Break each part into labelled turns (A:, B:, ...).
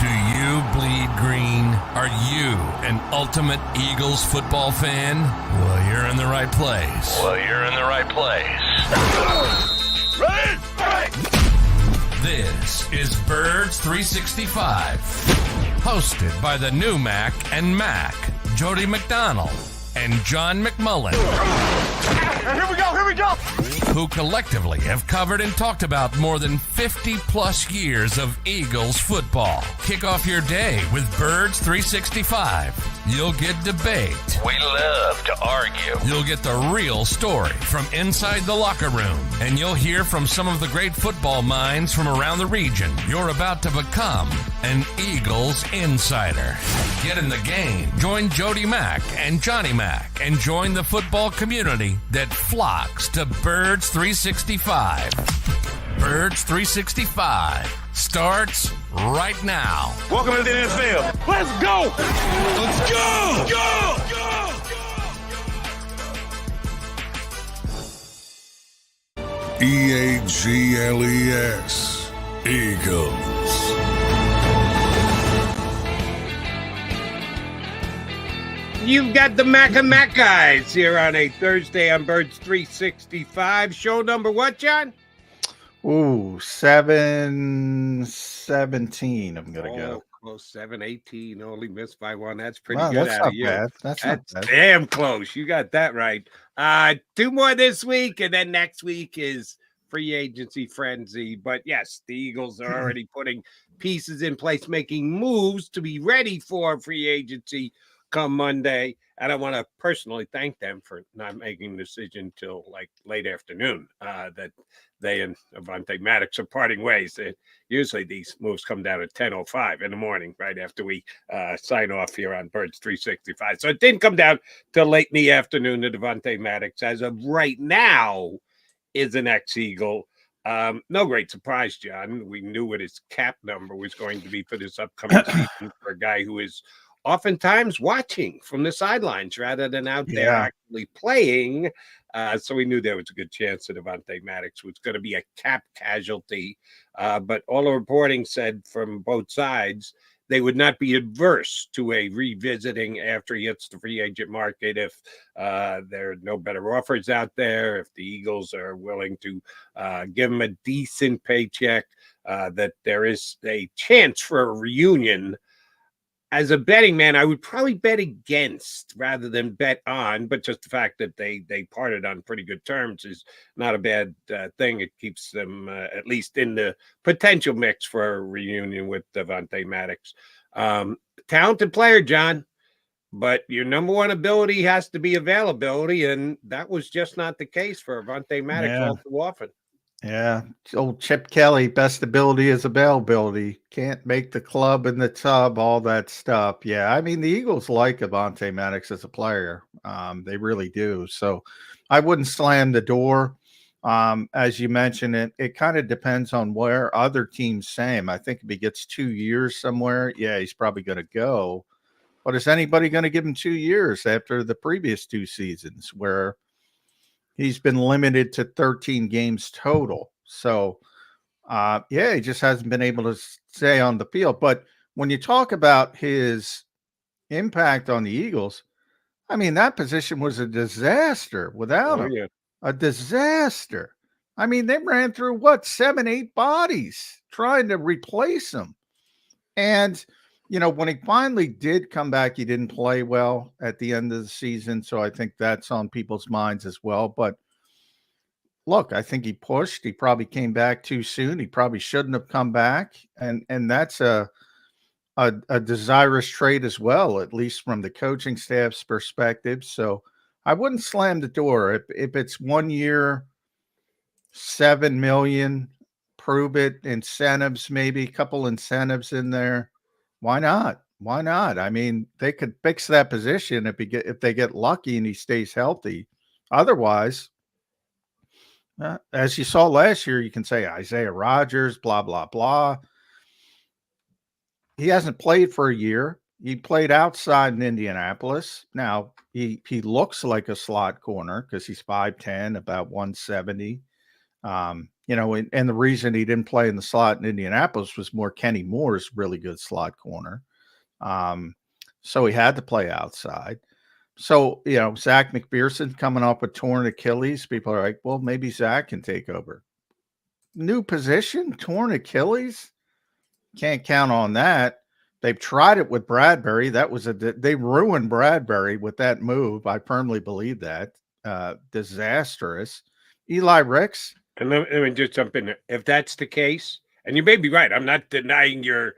A: Do you bleed green? Are you an ultimate Eagles football fan? Well, you're in the right place. This is Birds 365, hosted by the new Mac and Mac, Jody McDonald and John McMullen.
B: Here we go.
A: Who collectively have covered and talked about more than 50 plus years of Eagles football. Kick off your day with Birds 365. You'll get debate.
C: We love to argue.
A: You'll get the real story from inside the locker room. And you'll hear from some of the great football minds from around the region. You're about to become an Eagles insider. Get in the game. Join Jody Mack and Johnny Mack and join the football community that flocks to Birds 365. Birds 365 starts right now.
B: Welcome to the NFL. Let's go.
D: EAGLES, Eagles.
E: You've got the Mac and Mac guys here on a Thursday on Birds 365. Show number what, John?
F: Ooh, 717. I'm gonna go.
E: Close, 718. Only missed by one. That's pretty
F: Wow,
E: good
F: that's
E: out
F: not
E: of you.
F: bad. That's not bad.
E: Damn close. You got that right. Two more this week, and then next week is free agency frenzy. But yes, the Eagles are already putting pieces in place, making moves to be ready for free agency come Monday. And I want to personally thank them for not making a decision till like late afternoon, that they and Avonte Maddox are parting ways. Usually these moves come down at 10:05 in the morning, right after we sign off here on Birds 365. So it didn't come down till late in the afternoon to Avonte Maddox. As of right now, is an ex-Eagle. No great surprise, John. We knew what his cap number was going to be for this upcoming season for a guy who is oftentimes watching from the sidelines rather than out there actually playing. So we knew there was a good chance that Avonte Maddox was going to be a cap casualty. But all the reporting said from both sides they would not be adverse to a revisiting after he hits the free agent market if there are no better offers out there, if the Eagles are willing to give him a decent paycheck, that there is a chance for a reunion. As a betting man, I would probably bet against rather than bet on, but just the fact that they parted on pretty good terms is not a bad thing. It keeps them at least in the potential mix for a reunion with Avonte Maddox. Talented player, John, but your number one ability has to be availability, and that was just not the case for Avonte Maddox all too often.
F: Yeah, old Chip Kelly, best ability is availability. Can't make the club in the tub, all that stuff. Yeah, I mean, the Eagles like Avonte Maddox as a player. They really do. So I wouldn't slam the door. As you mentioned, it kind of depends on where other teams say him. I think if he gets 2 years somewhere, yeah, he's probably going to go. But is anybody going to give him 2 years after the previous 2 seasons where he's been limited to 13 games total? So, he just hasn't been able to stay on the field. But when you talk about his impact on the Eagles, I mean, that position was a disaster without him.
E: Yeah.
F: A disaster. I mean, they ran through 7, 8 bodies trying to replace him. And, when he finally did come back, he didn't play well at the end of the season. So I think that's on people's minds as well. But look, I think he pushed. He probably came back too soon. He probably shouldn't have come back. And that's a desirous trade as well, at least from the coaching staff's perspective. So I wouldn't slam the door. If it's 1 year, $7 million, prove it, incentives, maybe a couple incentives in there. Why not? Why not? I mean, they could fix that position if they get lucky and he stays healthy. Otherwise, as you saw last year, you can say Isaiah Rodgers, blah, blah, blah. He hasn't played for a year. He played outside in Indianapolis. Now, he looks like a slot corner because he's 5'10", about 170. And the reason he didn't play in the slot in Indianapolis was more Kenny Moore's really good slot corner. So he had to play outside. So, Zach McPherson coming off with torn Achilles, people are like, well, maybe Zach can take over. New position, torn Achilles. Can't count on that. They've tried it with Bradbury. They ruined Bradbury with that move. I firmly believe that. Disastrous. Eli Ricks.
E: And let me just jump in there. If that's the case, and you may be right, I'm not denying your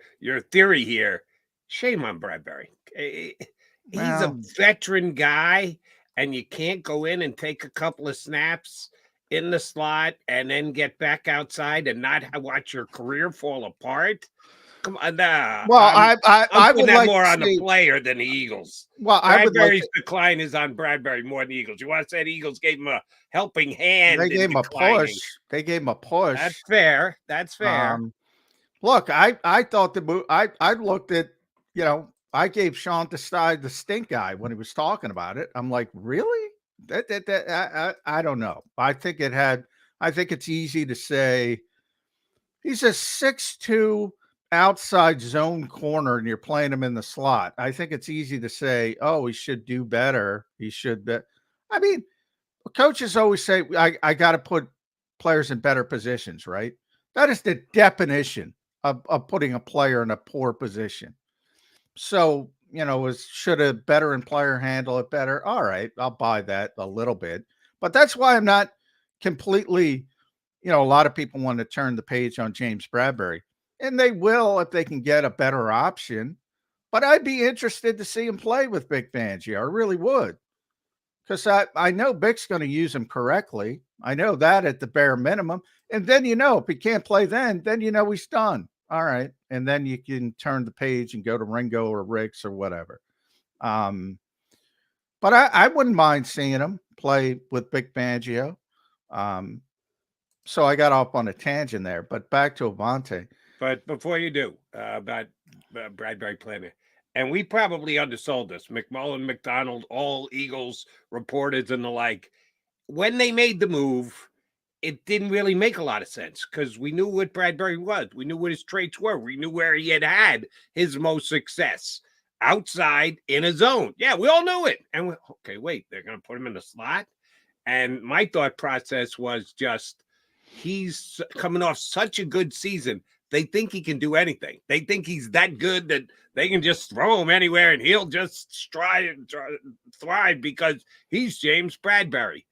E: theory here. Shame on Bradbury. He's a veteran guy, and you can't go in and take a couple of snaps in the slot and then get back outside and not watch your career fall apart. Come on, nah.
F: Well,
E: I
F: would
E: that
F: like
E: more
F: to
E: on
F: see,
E: the player than the Eagles.
F: Well,
E: Bradbury's decline is on Bradbury more than the Eagles. You want to say the Eagles gave him a helping hand?
F: They gave him a push. They gave him a push.
E: That's fair. That's fair.
F: Look, I thought the move. I looked at, I gave Sean Desai the stink eye when he was talking about it. I'm like, really? I don't know. I think it's easy to say he's a 6'2" outside zone corner and you're playing him in the slot. I think it's easy to say, oh, he should do better. He should be. I mean, coaches always say, I got to put players in better positions, right? That is the definition of putting a player in a poor position. So, should a veteran player handle it better? All right, I'll buy that a little bit. But that's why I'm not completely, a lot of people want to turn the page on James Bradbury. And they will if they can get a better option. But I'd be interested to see him play with Vic Fangio. I really would. Because I know Vic's going to use him correctly. I know that at the bare minimum. And then, if he can't play then he's done. All right. And then you can turn the page and go to Ringo or Ricks or whatever. But I wouldn't mind seeing him play with Vic Fangio. So I got off on a tangent there. But back to Avonte.
E: But before you do, about Bradbury playing it, and we probably undersold this. McMullen, McDonald, all Eagles reporters and the like, when they made the move, it didn't really make a lot of sense because we knew what Bradbury was. We knew what his traits were. We knew where he had his most success, outside in a zone. Yeah, we all knew it. And okay, wait, they're going to put him in the slot? And my thought process was just, he's coming off such a good season. They think he can do anything. They think he's that good that they can just throw him anywhere and he'll just thrive because he's James Bradbury.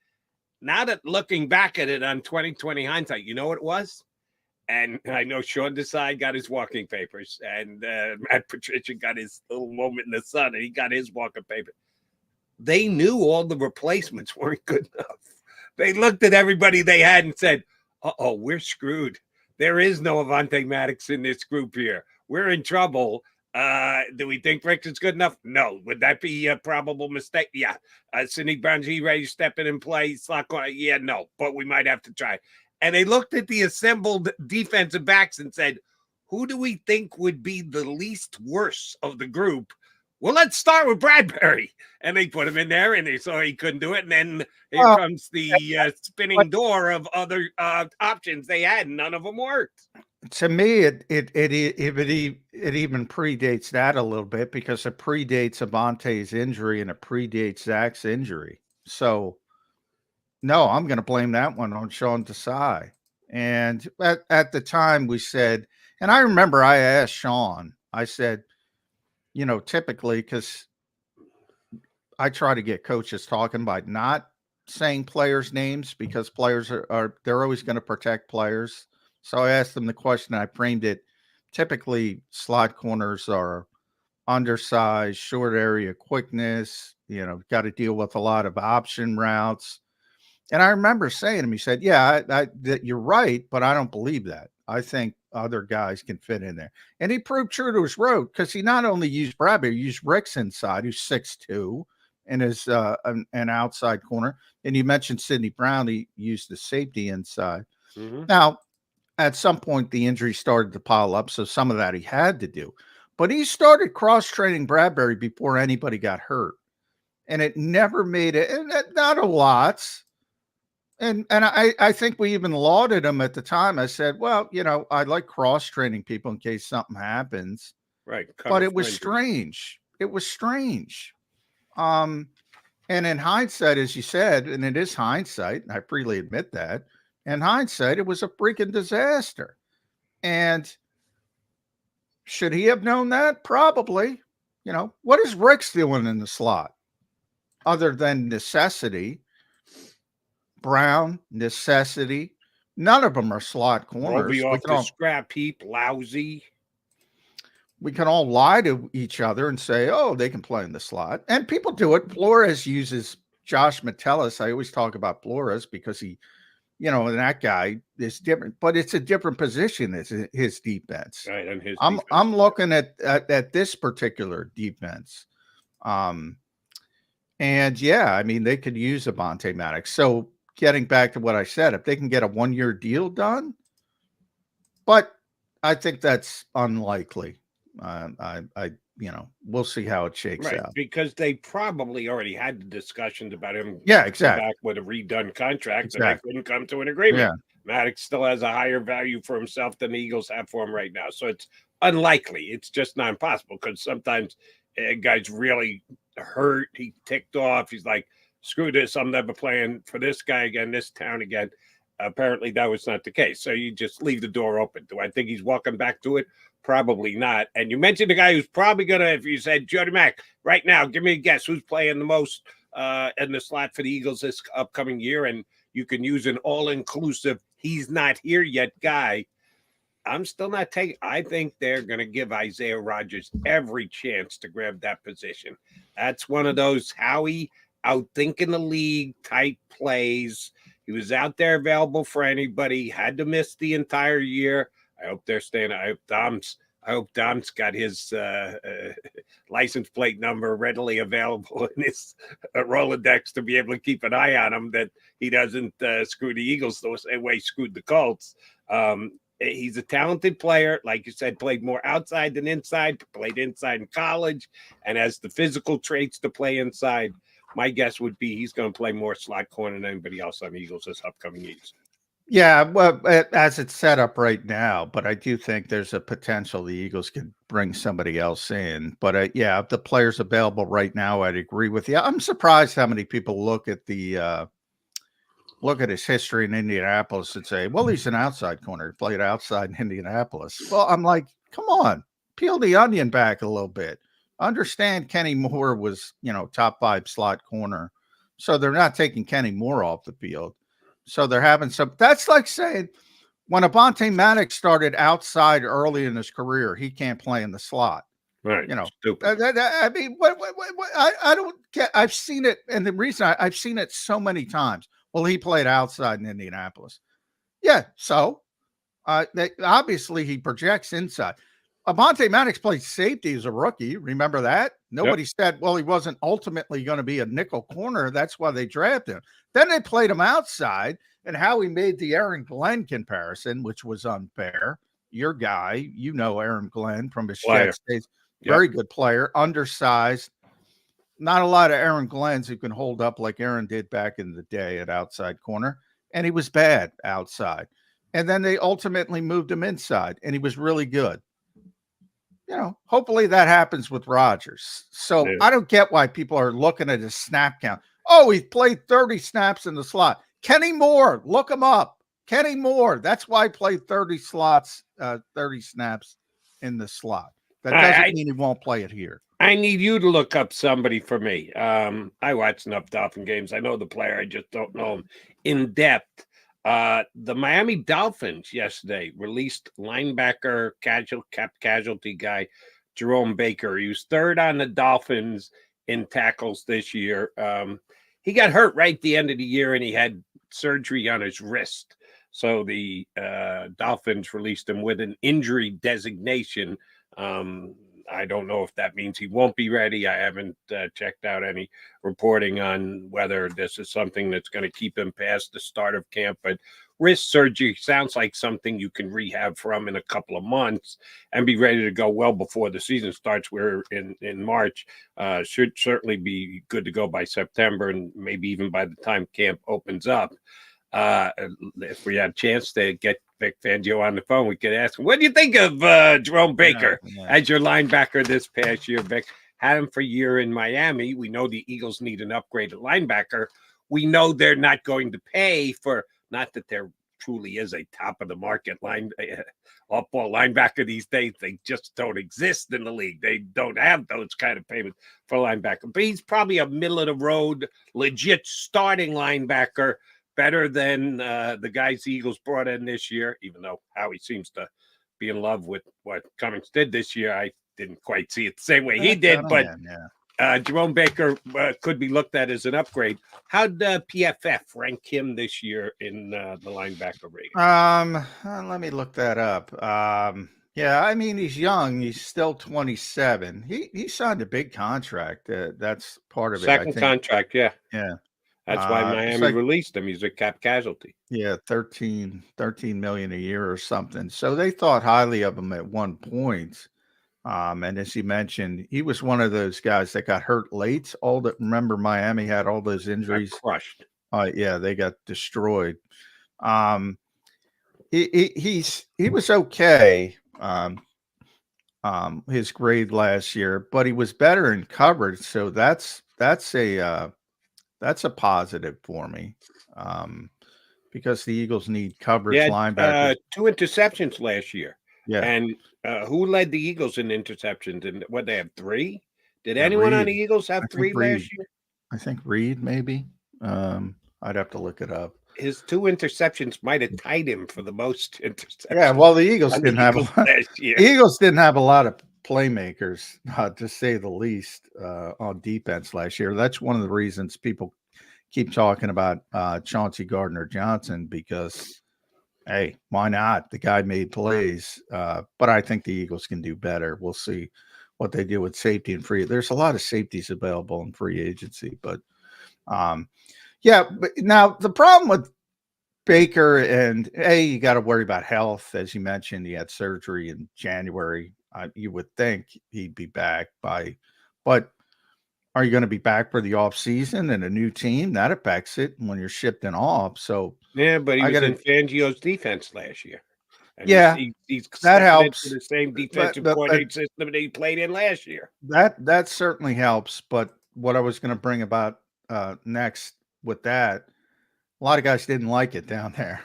E: Now that looking back at it on 2020 hindsight, you know what it was? And I know Sean Desai got his walking papers and Matt Patricia got his little moment in the sun and he got his walking paper. They knew all the replacements weren't good enough. They looked at everybody they had and said, uh-oh, we're screwed. There is no Avonte Maddox in this group here. We're in trouble. Do we think Rick is good enough? No. Would that be a probable mistake? Yeah. Sidney Brown's ready to step in and play slot corner? Yeah, no. But we might have to try. And they looked at the assembled defensive backs and said, who do we think would be the least worst of the group? Well, let's start with Bradbury. And they put him in there, and they saw he couldn't do it. And then here comes the spinning door of other options they had, and none of them worked.
F: To me, it even predates that a little bit because it predates Avonte's injury and it predates Zach's injury. So, no, I'm going to blame that one on Sean Desai. And at the time we said, and I remember I asked Sean, I said, typically, because I try to get coaches talking by not saying players' names because players they're always going to protect players. So I asked them the question. I framed it. Typically, slot corners are undersized, short area quickness. Got to deal with a lot of option routes. And I remember saying to him, he said, "Yeah, that you're right, but I don't believe that. I think other guys can fit in there." And he proved true to his word because he not only used Bradbury, he used Ricks inside, who's 6'2", and is an outside corner. And you mentioned Sidney Brown; he used the safety inside. Mm-hmm. Now, at some point, the injury started to pile up, so some of that he had to do. But he started cross-training Bradbury before anybody got hurt, and it never made it. And not a lot. And I think we even lauded him at the time. I said, well, I like cross-training people in case something happens.
E: Right.
F: But it was strange. It was strange. And in hindsight, as you said, and it is hindsight, and I freely admit that, in hindsight, it was a freaking disaster. And should he have known that? Probably. What is Ricks doing in the slot other than necessity? Brown, necessity. None of them are slot corners.
E: Roby off the scrap heap, lousy.
F: We can all lie to each other and say, oh, they can play in the slot. And people do it. Flores uses Josh Metellus. I always talk about Flores because he, and that guy is different, but it's a different position as his defense.
E: Right, and his
F: I'm looking at this particular defense. And yeah, I mean, they could use Avonte Maddox. So getting back to what I said, if they can get a 1-year deal done, but I think that's unlikely. We'll see how it shakes out.
E: Because they probably already had the discussions about him.
F: Yeah, exactly.
E: Back with a redone contract, and they couldn't come to an agreement. Yeah. Maddox still has a higher value for himself than the Eagles have for him right now, so it's unlikely. It's just not impossible because sometimes a guy's really hurt. He ticked off. He's like, "Screw this! I'm never playing for this guy again, this town again." Apparently, that was not the case. So you just leave the door open. Do I think he's walking back to it? Probably not. And you mentioned the guy who's probably going to, if you said Jody Mack, right now, give me a guess who's playing the most in the slot for the Eagles this upcoming year. And you can use an all-inclusive, he's not here yet guy. I'm still not taking, I think they're going to give Isaiah Rodgers every chance to grab that position. That's one of those Howie outthinking the league type plays. He was out there available for anybody, had to miss the entire year. I hope they're staying. I hope Dom's got his license plate number readily available in his Rolodex to be able to keep an eye on him, that he doesn't screw the Eagles the same way he screwed the Colts. He's a talented player. Like you said, played more outside than inside, played inside in college, and has the physical traits to play inside. My guess would be he's going to play more slot corner than anybody else on the Eagles this upcoming year.
F: Yeah, well, as it's set up right now, but I do think there's a potential the Eagles could bring somebody else in. But yeah, if the player's available right now, I'd agree with you. I'm surprised how many people look at his history in Indianapolis and say, well, he's an outside corner. He played outside in Indianapolis. Well, I'm like, come on, peel the onion back a little bit. Understand Kenny Moore was, top 5 slot corner. So they're not taking Kenny Moore off the field. So they're having some, that's like saying when Avonte Maddox started outside early in his career, he can't play in the slot.
E: Right.
F: Stupid. I mean, I don't get, I've seen it. And the reason I've seen it so many times. Well, he played outside in Indianapolis. Yeah. So obviously he projects inside. Avonte Maddox played safety as a rookie. Remember that? Nobody said, well, he wasn't ultimately going to be a nickel corner. That's why they drafted him. Then they played him outside, and Howie made the Aaron Glenn comparison, which was unfair. Your guy, Aaron Glenn from his Jet States. Very good player, undersized. Not a lot of Aaron Glens who can hold up like Aaron did back in the day at outside corner. And he was bad outside. And then they ultimately moved him inside, and he was really good. Hopefully that happens with Rodgers. So I don't get why people are looking at his snap count. Oh, he played 30 snaps in the slot. Kenny Moore, look him up. Kenny Moore. That's why he played 30 snaps in the slot. That doesn't mean he won't play it here.
E: I need you to look up somebody for me. I watch enough Dolphin games. I know the player. I just don't know him in depth. The Miami Dolphins yesterday released linebacker casualty guy Jerome Baker. He was third on the Dolphins in tackles this year. He got hurt right at the end of the year, and he had surgery on his wrist. So the Dolphins released him with an injury designation. I don't know if that means he won't be ready. I haven't checked out any reporting on whether this is something that's going to keep him past the start of camp. But wrist surgery sounds like something you can rehab from in a couple of months and be ready to go well before the season starts. We're in March. Should certainly be good to go by September and maybe even by the time camp opens up. If we had a chance to get Vic Fangio on the phone, we could ask him, what do you think of Jerome Baker as your linebacker this past year, Vic? Had him for a year in Miami. We know the Eagles need an upgraded linebacker. We know they're not going to pay for, not that there truly is a top of the market off-ball linebacker these days. They just don't exist in the league. They don't have those kind of payments for linebacker. But he's probably a middle-of-the-road, legit starting linebacker, better than the guys the Eagles brought in this year, even though Howie seems to be in love with what Cummings did this year. I didn't quite see it the same way he did, but Jerome Baker could be looked at as an upgrade. How'd PFF rank him this year in the linebacker rating?
F: Let me look that up. Yeah, I mean, he's young. He's still 27. He signed a big contract. That's part of it.
E: Second contract, yeah.
F: Yeah.
E: That's why Miami released him. He's a cap casualty.
F: Yeah, 13 million a year or something. So they thought highly of him at one point. And as you mentioned, he was one of those guys that got hurt late. Remember Miami had all those injuries.
E: Crushed.
F: Yeah, they got destroyed. He was okay. His grade last year, but he was better in coverage. So that's a positive for me. Because the Eagles need coverage linebackers.
E: 2 interceptions last year.
F: Yeah.
E: And who led the Eagles in interceptions? And what, they have 3? Did anyone on the Eagles have 3 last year?
F: I think Reed, maybe. I'd have to look it up.
E: His 2 interceptions might have tied him for the most interceptions.
F: Yeah, well, the Eagles didn't have a lot of playmakers, to say the least, on defense last year. That's one of the reasons people keep talking about Chauncey Gardner-Johnson, because hey, why not? The guy made plays, but I think the Eagles can do better. We'll see what they do with safety and free. There's a lot of safeties available in free agency, but yeah. But now the problem with Baker, and you got to worry about health, as you mentioned. He had surgery in January. You would think he'd be back but are you going to be back for the off season and a new team? That affects it when you're shipped and off. So
E: yeah, but he was in Fangio's defense last year. And
F: yeah,
E: he's
F: that helps.
E: the same defensive coordinating system that he played in last year.
F: That certainly helps. But what I was going to bring about next with that, a lot of guys didn't like it down there.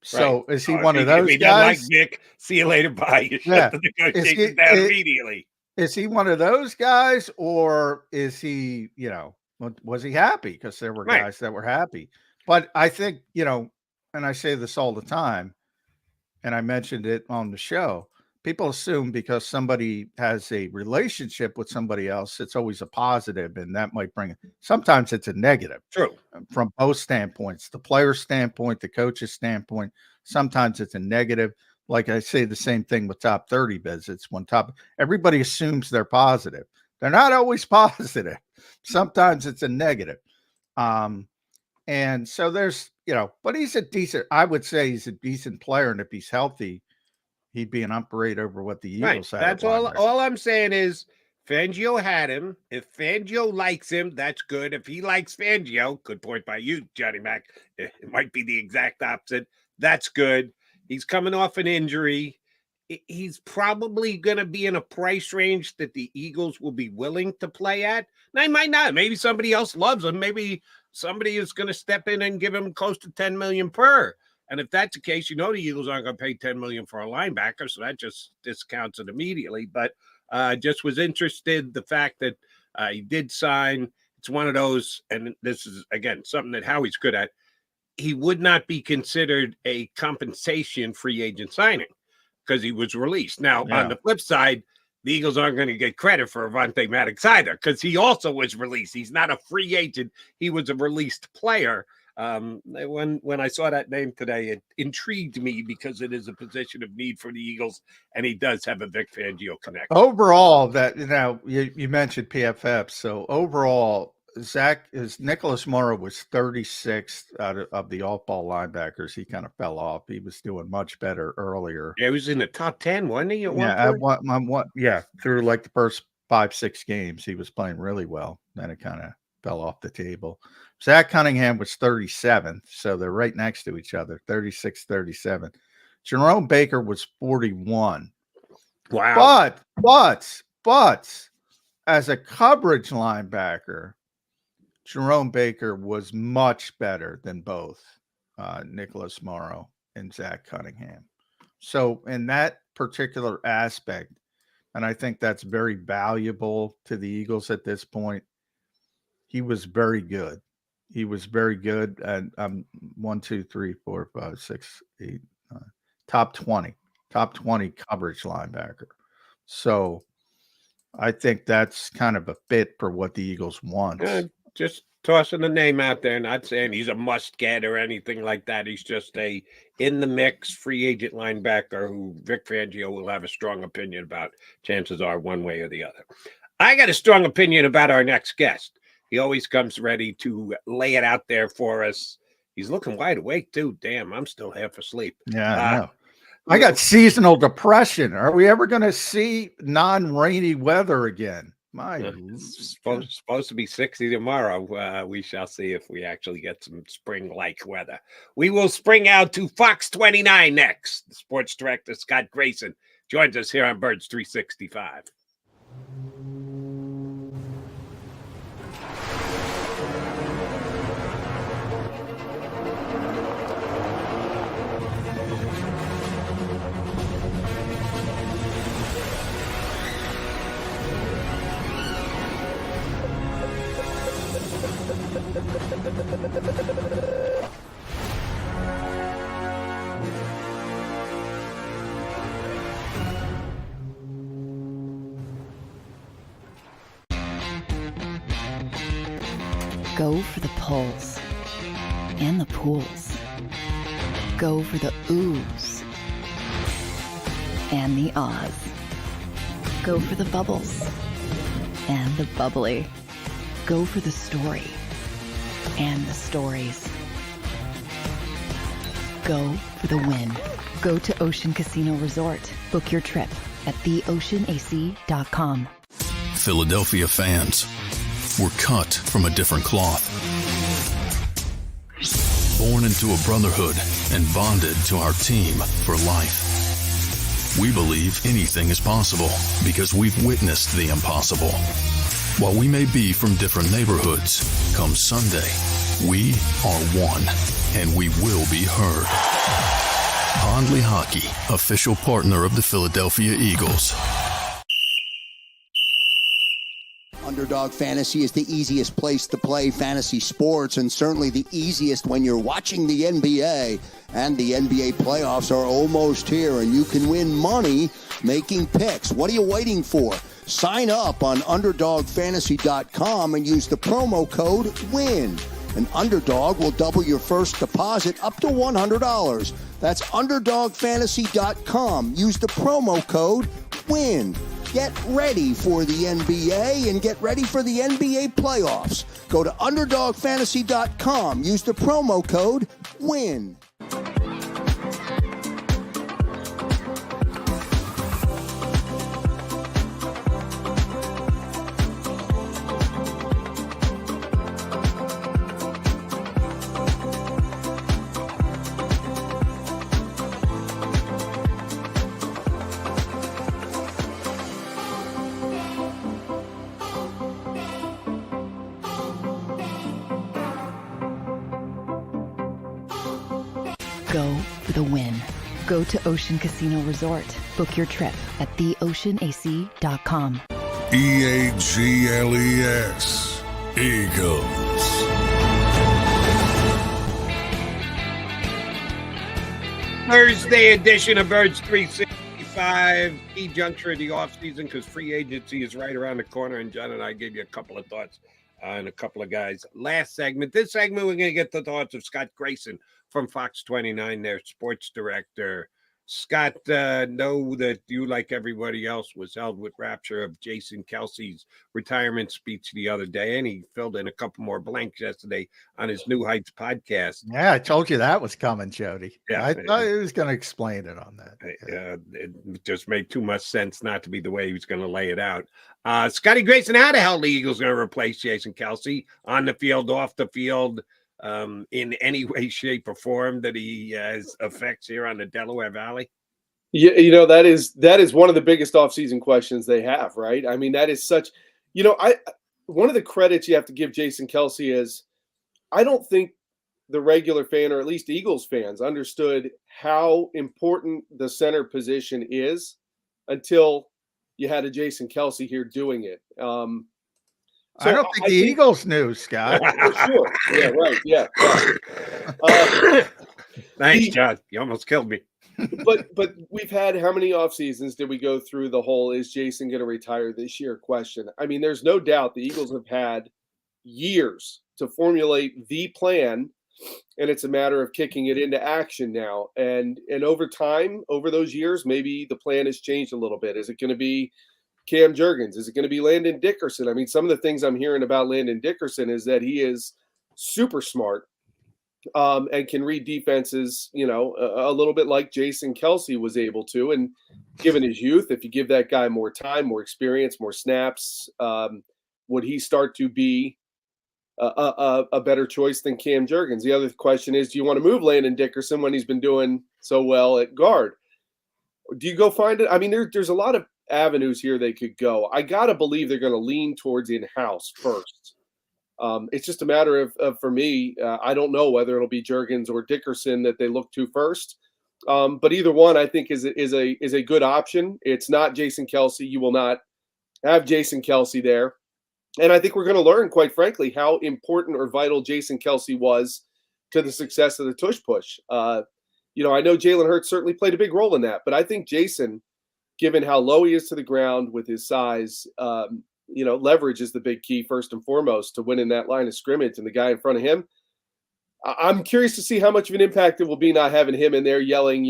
F: So is he one of those guys?
E: Like Nick, see you later, bye. You shut the negotiations down immediately.
F: Is he one of those guys, or is he, was he happy? Because there were guys that were happy. But I think, and I say this all the time, and I mentioned it on the show, people assume because somebody has a relationship with somebody else, it's always a positive, and that might bring it. Sometimes it's a negative.
E: True.
F: From both standpoints, the player's standpoint, the coach's standpoint. Sometimes it's a negative. Like I say, the same thing with top 30 visits. Everybody assumes they're positive. They're not always positive. Sometimes it's a negative. And so there's, but I would say he's a decent player. And if he's healthy, he'd be an upgrade over what the Eagles had.
E: That's all I'm saying is Fangio had him. If Fangio likes him, that's good. If he likes Fangio, good point by you, Johnny Mac. It might be the exact opposite. That's good. He's coming off an injury. He's probably going to be in a price range that the Eagles will be willing to play at. Now, he might not. Maybe somebody else loves him. Maybe somebody is going to step in and give him close to $10 million per. And if that's the case, the Eagles aren't going to pay $10 million for a linebacker, so that just discounts it immediately. But just was interested the fact that he did sign. It's one of those, and this is, again, something that Howie's good at. He would not be considered a compensation free agent signing because he was released. Now, on the flip side, the Eagles aren't going to get credit for Avonte Maddox either because he also was released. He's not a free agent. He was a released player. When I saw that name today, it intrigued me because it is a position of need for the Eagles, and he does have a Vic Fangio connection.
F: Overall, you mentioned PFF. So overall, Nicholas Morrow was 36th out of the off-ball linebackers. He kind of fell off. He was doing much better earlier.
E: Yeah, he was in the top 10, wasn't he?
F: Through like the first 5-6 games, he was playing really well. Then it kind of fell off the table. Zach Cunningham was 37th, so they're right next to each other, 36, 37. Jerome Baker was 41.
E: Wow.
F: But as a coverage linebacker, Jerome Baker was much better than both Nicholas Morrow and Zach Cunningham. So in that particular aspect, and I think that's very valuable to the Eagles at this point, he was very good. He was very good. And 1, 2, 3, 4, 5, 6, 8, 9, top 20 coverage linebacker. So I think that's kind of a fit for what the Eagles want.
E: Just tossing a name out there, not saying he's a must get or anything like that. He's just a in the mix free agent linebacker who Vic Fangio will have a strong opinion about. Chances are one way or the other. I got a strong opinion about our next guest. He always comes ready to lay it out there for us. He's looking wide awake too. Damn, I'm still half asleep.
F: Yeah, I know. I got seasonal depression. Are we ever going to see non-rainy weather again?
E: It's supposed to be 60 tomorrow. We shall see if we actually get some spring-like weather. We will spring out to Fox 29 next. The sports director, Scott Grayson, joins us here on Birds 365.
G: Go for the pulls and the pools. Go for the oohs and the ahs. Go for the bubbles and the bubbly. Go for the story and the stories. Go for the win. Go to Ocean Casino Resort. Book your trip at theoceanac.com.
D: Philadelphia fans, we're cut from a different cloth. Born into a brotherhood and bonded to our team for life. We believe anything is possible because we've witnessed the impossible. While we may be from different neighborhoods, come Sunday, we are one, and we will be heard. Pondley Hockey, official partner of the Philadelphia Eagles.
H: Underdog Fantasy is the easiest place to play fantasy sports, and certainly the easiest when you're watching the NBA. And the NBA playoffs are almost here, and you can win money making picks. What are you waiting for? Sign up on UnderdogFantasy.com and use the promo code WIN. An Underdog will double your first deposit up to $100. That's UnderdogFantasy.com. Use the promo code WIN. Get ready for the NBA and get ready for the NBA playoffs. Go to UnderdogFantasy.com. Use the promo code WIN.
G: Go for the win. Go to Ocean Casino Resort. Book your trip at theoceanac.com.
D: EAGLES, Eagles.
E: Thursday edition of Birds 365. Key juncture of the offseason because free agency is right around the corner. And John and I gave you a couple of thoughts on a couple of guys. Last segment. This segment, we're going to get the thoughts of Scott Grayson from Fox 29, their sports director. Scott, know that you, like everybody else, was held with rapture of Jason Kelce's retirement speech the other day, and he filled in a couple more blanks yesterday on his New Heights podcast.
F: Yeah, I told you that was coming, Jody.
E: Yeah,
F: I thought he was going to explain it on that.
E: It just made too much sense not to be the way he was going to lay it out. Scotty Grayson, how the hell the Eagles going to replace Jason Kelce on the field, off the field, in any way, shape, or form that he has effects here on the Delaware Valley?
I: Yeah, that is one of the biggest offseason questions they have, right? I mean, that is such, one of the credits you have to give Jason Kelce is, I don't think the regular fan, or at least Eagles fans, understood how important the center position is until you had a Jason Kelce here doing it.
F: I don't think the Eagles knew, Scott.
I: For sure. Yeah, right. Yeah.
E: Thanks, John. You almost killed me.
I: But we've had how many off seasons did we go through the whole is Jason going to retire this year question? I mean, there's no doubt the Eagles have had years to formulate the plan, and it's a matter of kicking it into action now. And over time, over those years, maybe the plan has changed a little bit. Is it going to be Cam Jurgens? Is it going to be Landon Dickerson? I mean, some of the things I'm hearing about Landon Dickerson is that he is super smart and can read defenses, a little bit like Jason Kelce was able to. And given his youth, if you give that guy more time, more experience, more snaps, would he start to be a better choice than Cam Jurgens? The other question is, do you want to move Landon Dickerson when he's been doing so well at guard? Do you go find it? I mean, there's a lot of avenues here they could go. I got to believe they're going to lean towards in-house first. It's just a matter of for me, I don't know whether it'll be Jurgens or Dickerson that they look to first. But either one, I think, is a good option. It's not Jason Kelce. You will not have Jason Kelce there. And I think we're going to learn, quite frankly, how important or vital Jason Kelce was to the success of the tush push. I know Jalen Hurts certainly played a big role in that, but I think Jason, given how low he is to the ground with his size, leverage is the big key first and foremost to winning that line of scrimmage. And the guy in front of him, I'm curious to see how much of an impact it will be not having him in there yelling,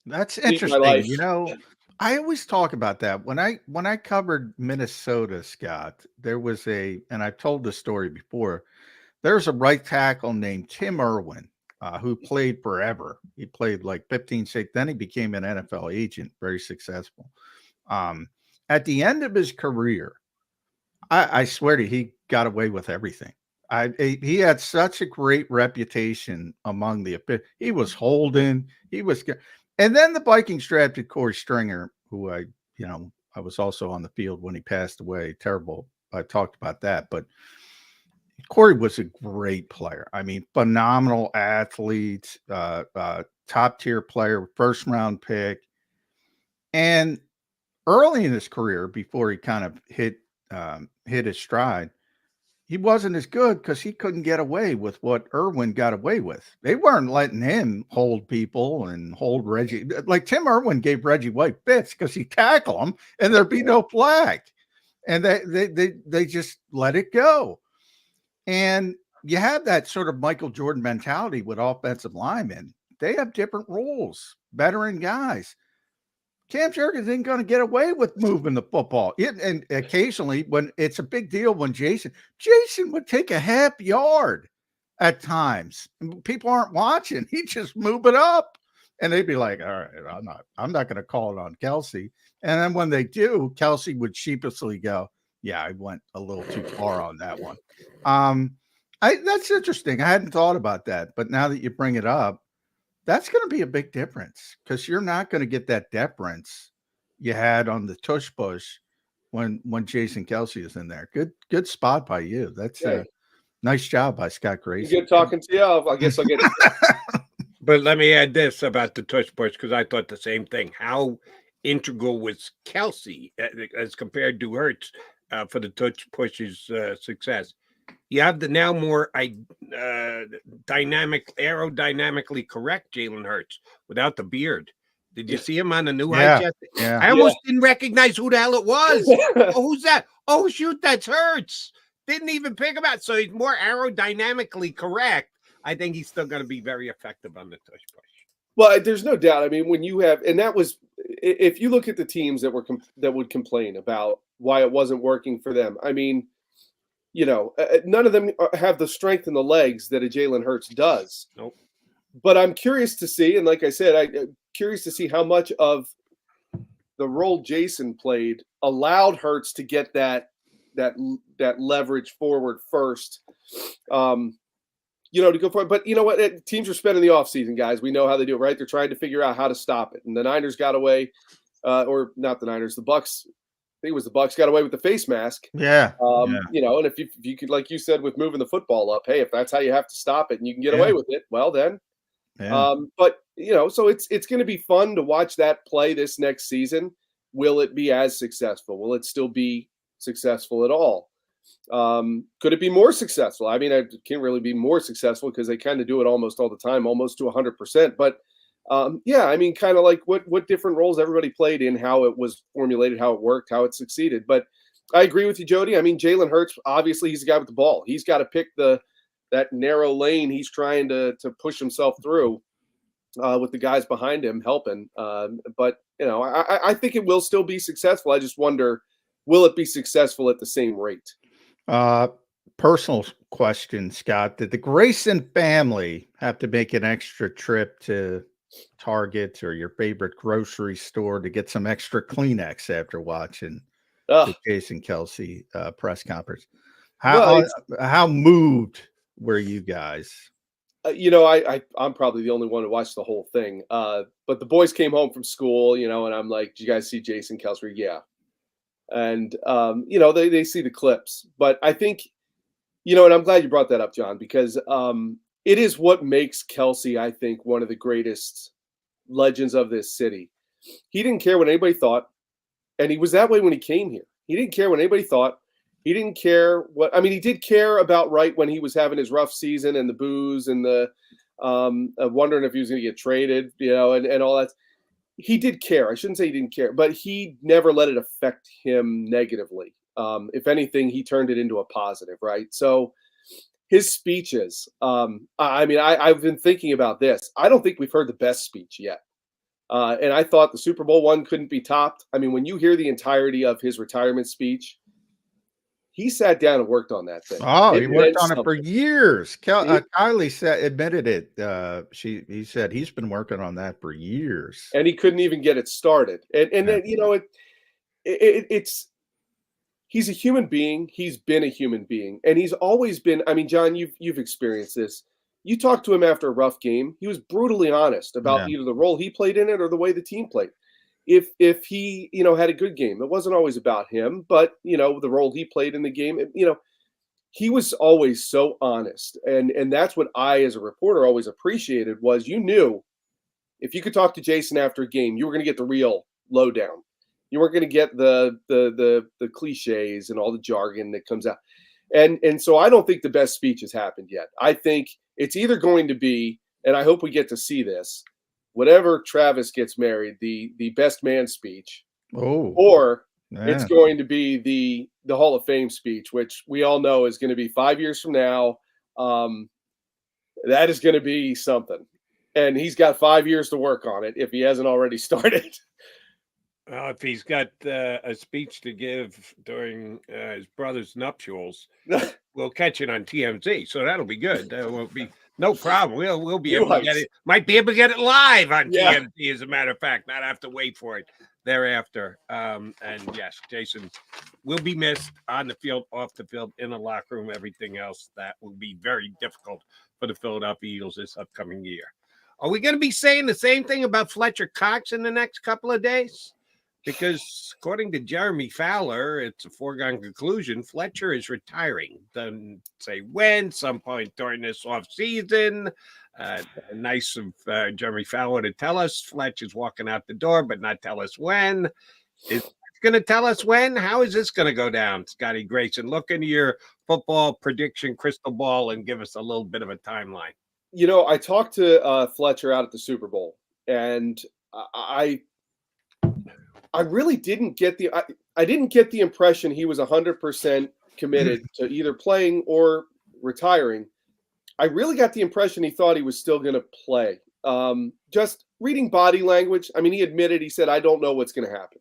F: That's interesting. I always talk about that. When I covered Minnesota, Scott, there was and I've told this story before, there's a right tackle named Tim Irwin, who played forever. He played like 15 6. Then he became an NFL agent, very successful. At the end of his career, I swear to you, he got away with everything. He had such a great reputation among he was holding, and then the Vikings drafted Corey Stringer, who I was also on the field when he passed away. Terrible. I talked about that, but Corey was a great player. I mean, phenomenal athlete, top tier player, first round pick. And early in his career, before he kind of hit his stride, he wasn't as good because he couldn't get away with what Irwin got away with. They weren't letting him hold people and hold Reggie. Like Tim Irwin gave Reggie White fits because he'd tackle him and there'd be no flag. And they just let it go. And you have that sort of Michael Jordan mentality with offensive linemen. They have different rules, veteran guys. Cam Jurgens ain't going to get away with moving the football. And occasionally, when it's a big deal, when Jason would take a half yard at times. People aren't watching. He'd just move it up. And they'd be like, all right, I'm not going to call it on Kelce. And then when they do, Kelce would sheepishly go, yeah, I went a little too far on that one. That's interesting. I hadn't thought about that. But now that you bring it up, that's going to be a big difference because you're not going to get that deference you had on the tush push when Jason Kelce is in there. Good spot by you. That's a nice job by Scott Grayson.
I: Good talking to you. I guess I'll get it.
E: But let me add this about the tush push because I thought the same thing. How integral was Kelce as compared to Hurts for the tush push's success? You have the now more aerodynamically correct Jalen Hurts without the beard. Did you see him on the new height yet?
F: Yeah.
E: I almost didn't recognize who the hell it was. Oh, who's that? Oh, shoot, that's Hurts. Didn't even pick him out. So he's more aerodynamically correct. I think he's still going to be very effective on the tush push.
I: Well, there's no doubt. I mean, when you have, and that was, if you look at the teams that would complain about why it wasn't working for them. I mean, none of them have the strength in the legs that a Jalen Hurts does.
E: Nope.
I: But I'm curious to see, and like I said, I'm curious to see how much of the role Jason played allowed Hurts to get that leverage forward first. To go for it. But you know what? Teams are spending the offseason, guys. We know how they do it, right? They're trying to figure out how to stop it. And the Niners got away, or not the Niners, the Bucks. I think it was the Bucks got away with the face mask.
F: Yeah.
I: And if you could, like you said, with moving the football up, hey, if that's how you have to stop it and you can get away with it, well then.
F: Yeah.
I: But so it's going to be fun to watch that play this next season. Will it be as successful? Will it still be successful at all? Could it be more successful? I mean, it can't really be more successful because they kind of do it almost all the time, almost to 100%. But I mean, kind of like what different roles everybody played in, how it was formulated, how it worked, how it succeeded. But I agree with you, Jody. I mean, Jalen Hurts, obviously he's the guy with the ball. He's got to pick that narrow lane he's trying to push himself through with the guys behind him helping. But I think it will still be successful. I just wonder, will it be successful at the same rate?
F: Personal question, Scott. Did the Grayson family have to make an extra trip to Target or your favorite grocery store to get some extra Kleenex after watching the Jason Kelce press conference? How moved were you guys?
I: I'm probably the only one who watched the whole thing. But the boys came home from school, and I'm like, "Did you guys see Jason Kelce?" Yeah. And, they see the clips. But I think, and I'm glad you brought that up, John, because it is what makes Kelce, I think, one of the greatest legends of this city. He didn't care what anybody thought. And he was that way when he came here. He didn't care what anybody thought. He didn't care he did care about right when he was having his rough season and the booze and the wondering if he was going to get traded, and all that. He did care. I shouldn't say he didn't care, but he never let it affect him negatively. If anything, he turned it into a positive, right? So his speeches, I've been thinking about this. I don't think we've heard the best speech yet. And I thought the Super Bowl one couldn't be topped. I mean, when you hear the entirety of his retirement speech, he sat down and worked on that thing.
F: Oh, he worked on it for years. Kylie admitted it. He said he's been working on that for years,
I: and he couldn't even get it started. And then it's he's a human being. He's been a human being, and he's always been. I mean, John, you've experienced this. You talked to him after a rough game. He was brutally honest about either the role he played in it or the way the team played. If he, had a good game, it wasn't always about him, but, the role he played in the game, he was always so honest. And that's what I, as a reporter, always appreciated was you knew if you could talk to Jason after a game, you were going to get the real lowdown. You weren't going to get the cliches and all the jargon that comes out. And so I don't think the best speech has happened yet. I think it's either going to be, and I hope we get to see this, whatever Travis gets married, the best man speech, or it's going to be the Hall of Fame speech, which we all know is going to be 5 years from now. That is going to be something. And he's got 5 years to work on it if he hasn't already started.
E: Well, if he's got a speech to give during his brother's nuptials, we'll catch it on TMZ. So that'll be good. That won't be no problem. We'll be able to get it. Might be able to get it live on TMZ, as a matter of fact. Not have to wait for it thereafter. And yes, Jason will be missed on the field, off the field, in the locker room, everything else. That will be very difficult for the Philadelphia Eagles this upcoming year. Are we going to be saying the same thing about Fletcher Cox in the next couple of days? Because according to Jeremy Fowler, it's a foregone conclusion. Fletcher is retiring. Doesn't say when, some point during this offseason. Nice of Jeremy Fowler to tell us Fletcher's walking out the door, but not tell us when. Is going to tell us when? How is this going to go down, Scotty Grayson? Look into your football prediction crystal ball and give us a little bit of a timeline.
I: I talked to Fletcher out at the Super Bowl, and I really didn't get I didn't get the impression he was 100% committed to either playing or retiring. I really got the impression he thought he was still going to play. Just reading body language. I mean, he admitted, he said, I don't know what's going to happen.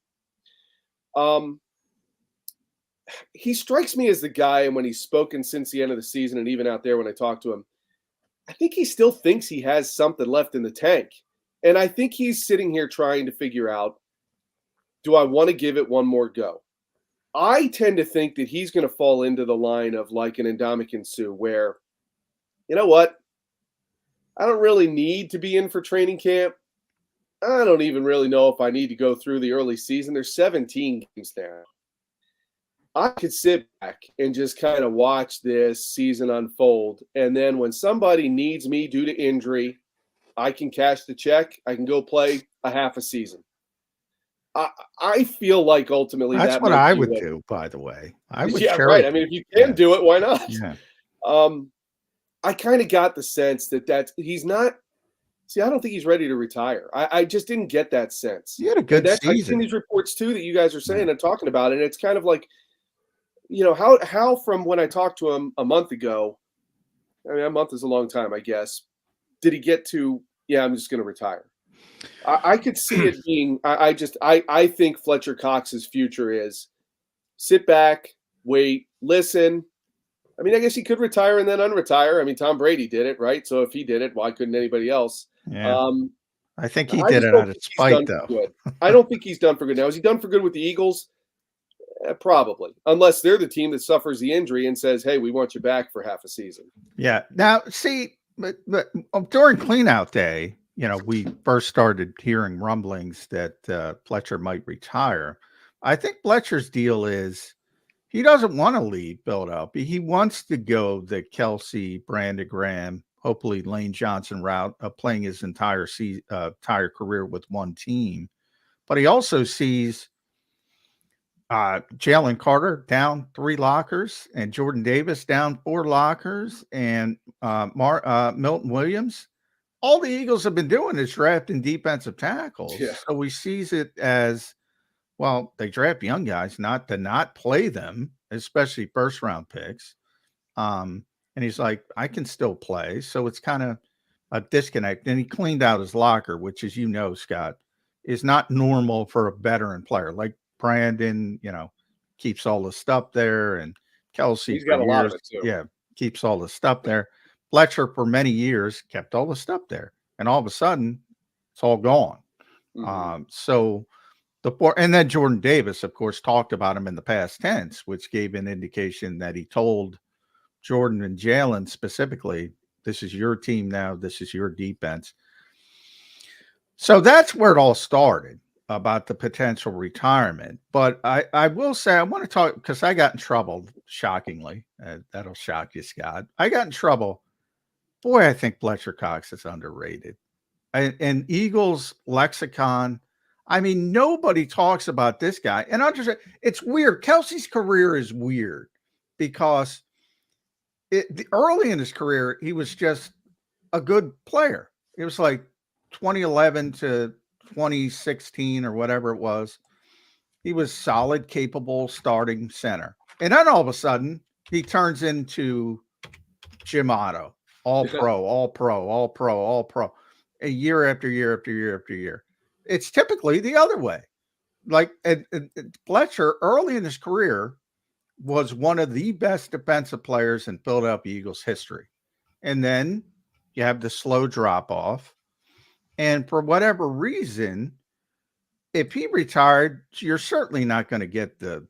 I: He strikes me as the guy, and when he's spoken since the end of the season and even out there when I talk to him, I think he still thinks he has something left in the tank. And I think he's sitting here trying to figure out, do I want to give it one more go? I tend to think that he's going to fall into the line of like an Ndamukong Suh, where, you know what? I don't really need to be in for training camp. I don't even really know if I need to go through the early season. There's 17 games there. I could sit back and just kind of watch this season unfold. And then when somebody needs me due to injury, I can cash the check. I can go play a half a season. I feel like ultimately
F: that's what I would do, by the way. I would.
I: Yeah, right. I mean, if you can do it, why not?
F: Yeah.
I: I kind of got the sense that he's not. See, I don't think he's ready to retire. I just didn't get that sense.
F: He had a good season.
I: I've seen these reports too that you guys are saying and talking about, and it's kind of like, you know, how from when I talked to him a month ago. I mean, a month is a long time, I guess. Did he get to? Yeah, I'm just going to retire. I could see it being. I think Fletcher Cox's future is sit back, wait, listen. I mean, I guess he could retire and then unretire. I mean, Tom Brady did it, right? So if he did it, why couldn't anybody else?
F: Yeah. I think he did it out of spite, though.
I: I don't think he's done for good. Now, is he done for good with the Eagles? Probably, unless they're the team that suffers the injury and says, "Hey, we want you back for half a season."
F: Yeah. Now, see, but during cleanout day, you know, we first started hearing rumblings that Fletcher might retire. I think Fletcher's deal is he doesn't want to leave Philadelphia. He wants to go the Kelce, Brandon Graham, hopefully Lane Johnson route of playing his entire career with one team. But he also sees Jalen Carter down 3 lockers and Jordan Davis down 4 lockers and Milton Williams. All the Eagles have been doing is drafting defensive tackles.
I: Yeah.
F: So he sees it as, well, they draft young guys not to not play them, especially first round picks. And he's like, I can still play. So it's kind of a disconnect. And he cleaned out his locker, which, as you know, Scott, is not normal for a veteran player. Like Brandon, you know, keeps all the stuff there. And Kelce,
I: he's got a lot of it too.
F: Yeah, keeps all the stuff there. Fletcher, for many years, kept all the stuff there. And all of a sudden, it's all gone. Mm-hmm. And then Jordan Davis, of course, talked about him in the past tense, which gave an indication that he told Jordan and Jalen specifically, this is your team now. This is your defense. So that's where it all started about the potential retirement. But I will say, I want to talk, because I got in trouble, shockingly. That'll shock you, Scott. I got in trouble. Boy, I think Fletcher Cox is underrated. And Eagles lexicon, I mean, nobody talks about this guy. And it's weird. Kelce's career is weird because early in his career, he was just a good player. It was like 2011 to 2016 or whatever it was. He was solid, capable starting center. And then all of a sudden, he turns into Jim Otto, all pro, a year after year after year after year. It's typically the other way. Like Fletcher, early in his career, was one of the best defensive players in Philadelphia Eagles history. And then you have the slow drop off. And for whatever reason, if he retired, you're certainly not going to get the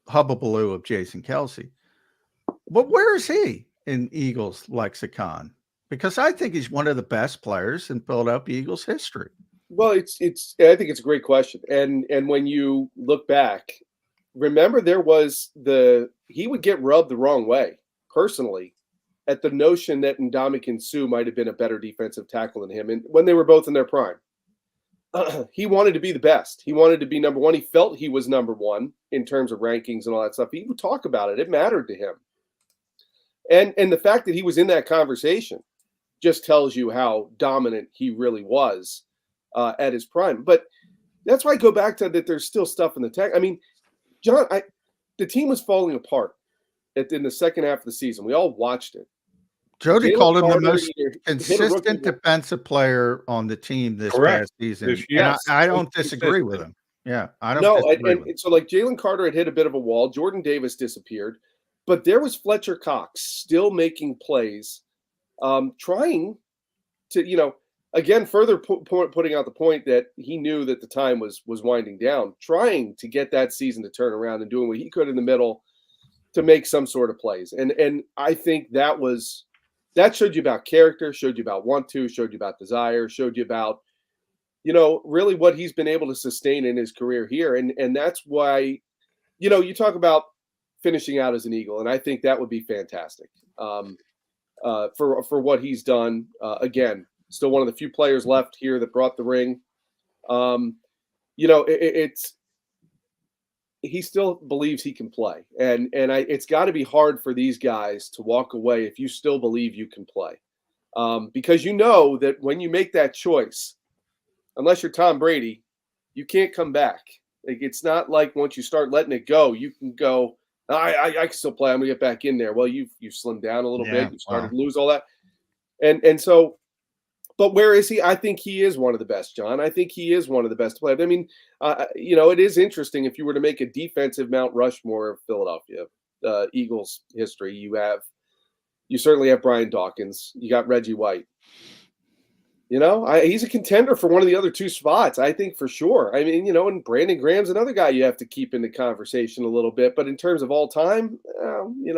F: hubbubaloo of Jason Kelce. But where is he in Eagles lexicon? Because I think he's one of the best players in Philadelphia Eagles history.
I: Well, I think it's a great question. And when you look back, remember he would get rubbed the wrong way personally at the notion that Ndamukong Suh might have been a better defensive tackle than him. And when they were both in their prime, he wanted to be the best. He wanted to be number one. He felt he was number one in terms of rankings and all that stuff. He would talk about it. It mattered to him. And the fact that he was in that conversation just tells you how dominant he really was at his prime. But that's why I go back to that there's still stuff in the tech. I mean, John, the team was falling apart in the second half of the season. We all watched it.
F: Jody
I: Jalen
F: called him the
I: Carter
F: most
I: either hit a
F: consistent
I: rookie-
F: defensive player on the team this
E: Correct.
F: past season.
E: This-
F: And
E: yes,
F: I don't
E: so
F: disagree with
E: consistent.
F: him. Yeah, I don't
I: No,
F: disagree with him.
I: and so like Jalen Carter had hit a bit of a wall. Jordan Davis disappeared, but there was Fletcher Cox still making plays, trying to, again, further putting out the point that he knew that the time was winding down, trying to get that season to turn around and doing what he could in the middle to make some sort of plays. And I think that showed you about character, showed you about want to, showed you about desire, showed you about, really what he's been able to sustain in his career here. And that's why, you talk about finishing out as an Eagle, and I think that would be fantastic for what he's done. Again, still one of the few players left here that brought the ring. He still believes he can play, and it's got to be hard for these guys to walk away if you still believe you can play, because that when you make that choice, unless you're Tom Brady, you can't come back. Like, it's not like once you start letting it go, you can go, I can still play. I'm gonna get back in there. Well, you've slimmed down a little bit. You started to lose all that, and so. But where is he? I think he is one of the best, John. I think he is one of the best players. I mean, it is interesting if you were to make a defensive Mount Rushmore of Philadelphia Eagles history. You certainly have Brian Dawkins. You got Reggie White. He's a contender for one of the other two spots, I think, for sure. I mean, and Brandon Graham's another guy you have to keep in the conversation a little bit. But in terms of all time,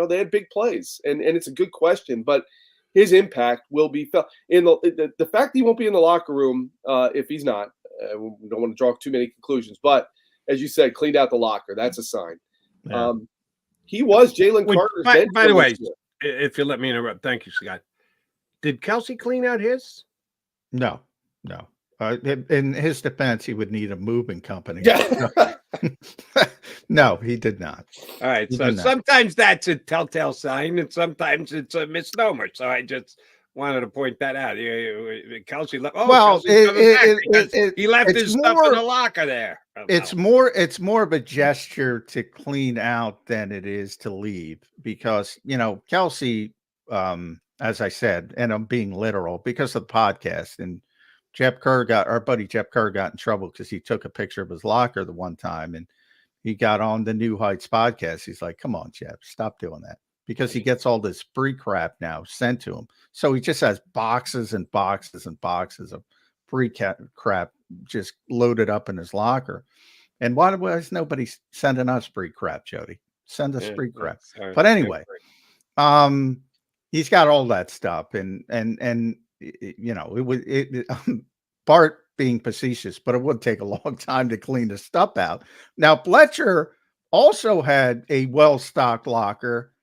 I: they had big plays, and it's a good question, but his impact will be felt in the fact that he won't be in the locker room if he's not. We don't want to draw too many conclusions, but as you said, cleaned out the locker. That's a sign.
F: Yeah.
I: He was Jalen Carter's.
E: By the way, if you let me interrupt, thank you, Scott. Did Kelce clean out his?
F: No. In his defense, he would need a moving company.
I: Yeah.
F: No, he did not.
E: All right. So sometimes that's a telltale sign, and sometimes it's a misnomer. So I just wanted to point that out. Kelce left. Oh,
F: well,
E: he left his stuff in the locker there.
F: It's more of a gesture to clean out than it is to leave, because Kelce, as I said, and I'm being literal because of the podcast, and our buddy Jeff Kerr got in trouble because he took a picture of his locker the one time, and he got on the New Heights podcast. He's like, come on, Jeff, stop doing that, because he gets all this free crap now sent to him. So he just has boxes and boxes and boxes of free crap just loaded up in his locker. And why is nobody sending us free crap, Jody? Send us free crap.
E: Sorry.
F: But anyway, he's got all that stuff, and Bart being facetious, but it would take a long time to clean the stuff out. Now, Fletcher also had a well-stocked locker,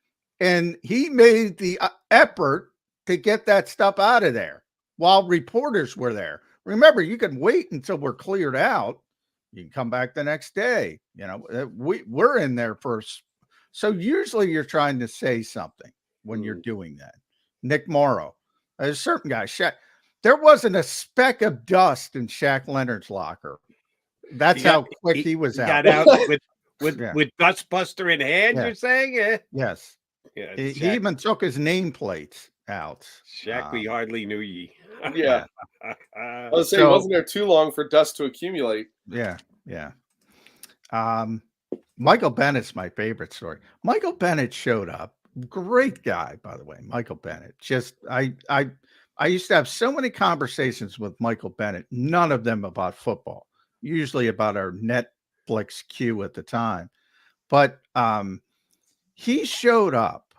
F: and he made the effort to get that stuff out of there while reporters were there. Remember, you can wait until we're cleared out. You can come back the next day. We're in there first. So usually you're trying to say something when you're doing that. Nick Morrow, a certain guy, Shaq. There wasn't a speck of dust in Shaq Leonard's locker. That's how quick he was out.
E: Got out with dustbuster in hand.
F: Yeah.
E: You're saying?
F: Yes.
E: Yeah.
F: He even took his nameplates out.
E: Shaq, we hardly knew ye.
I: Yeah. I was saying, wasn't there too long for dust to accumulate?
F: Yeah. Michael Bennett's my favorite story. Michael Bennett showed up. Great guy, by the way. Michael Bennett. Just I used to have so many conversations with Michael Bennett, none of them about football, usually about our Netflix queue at the time. But he showed up,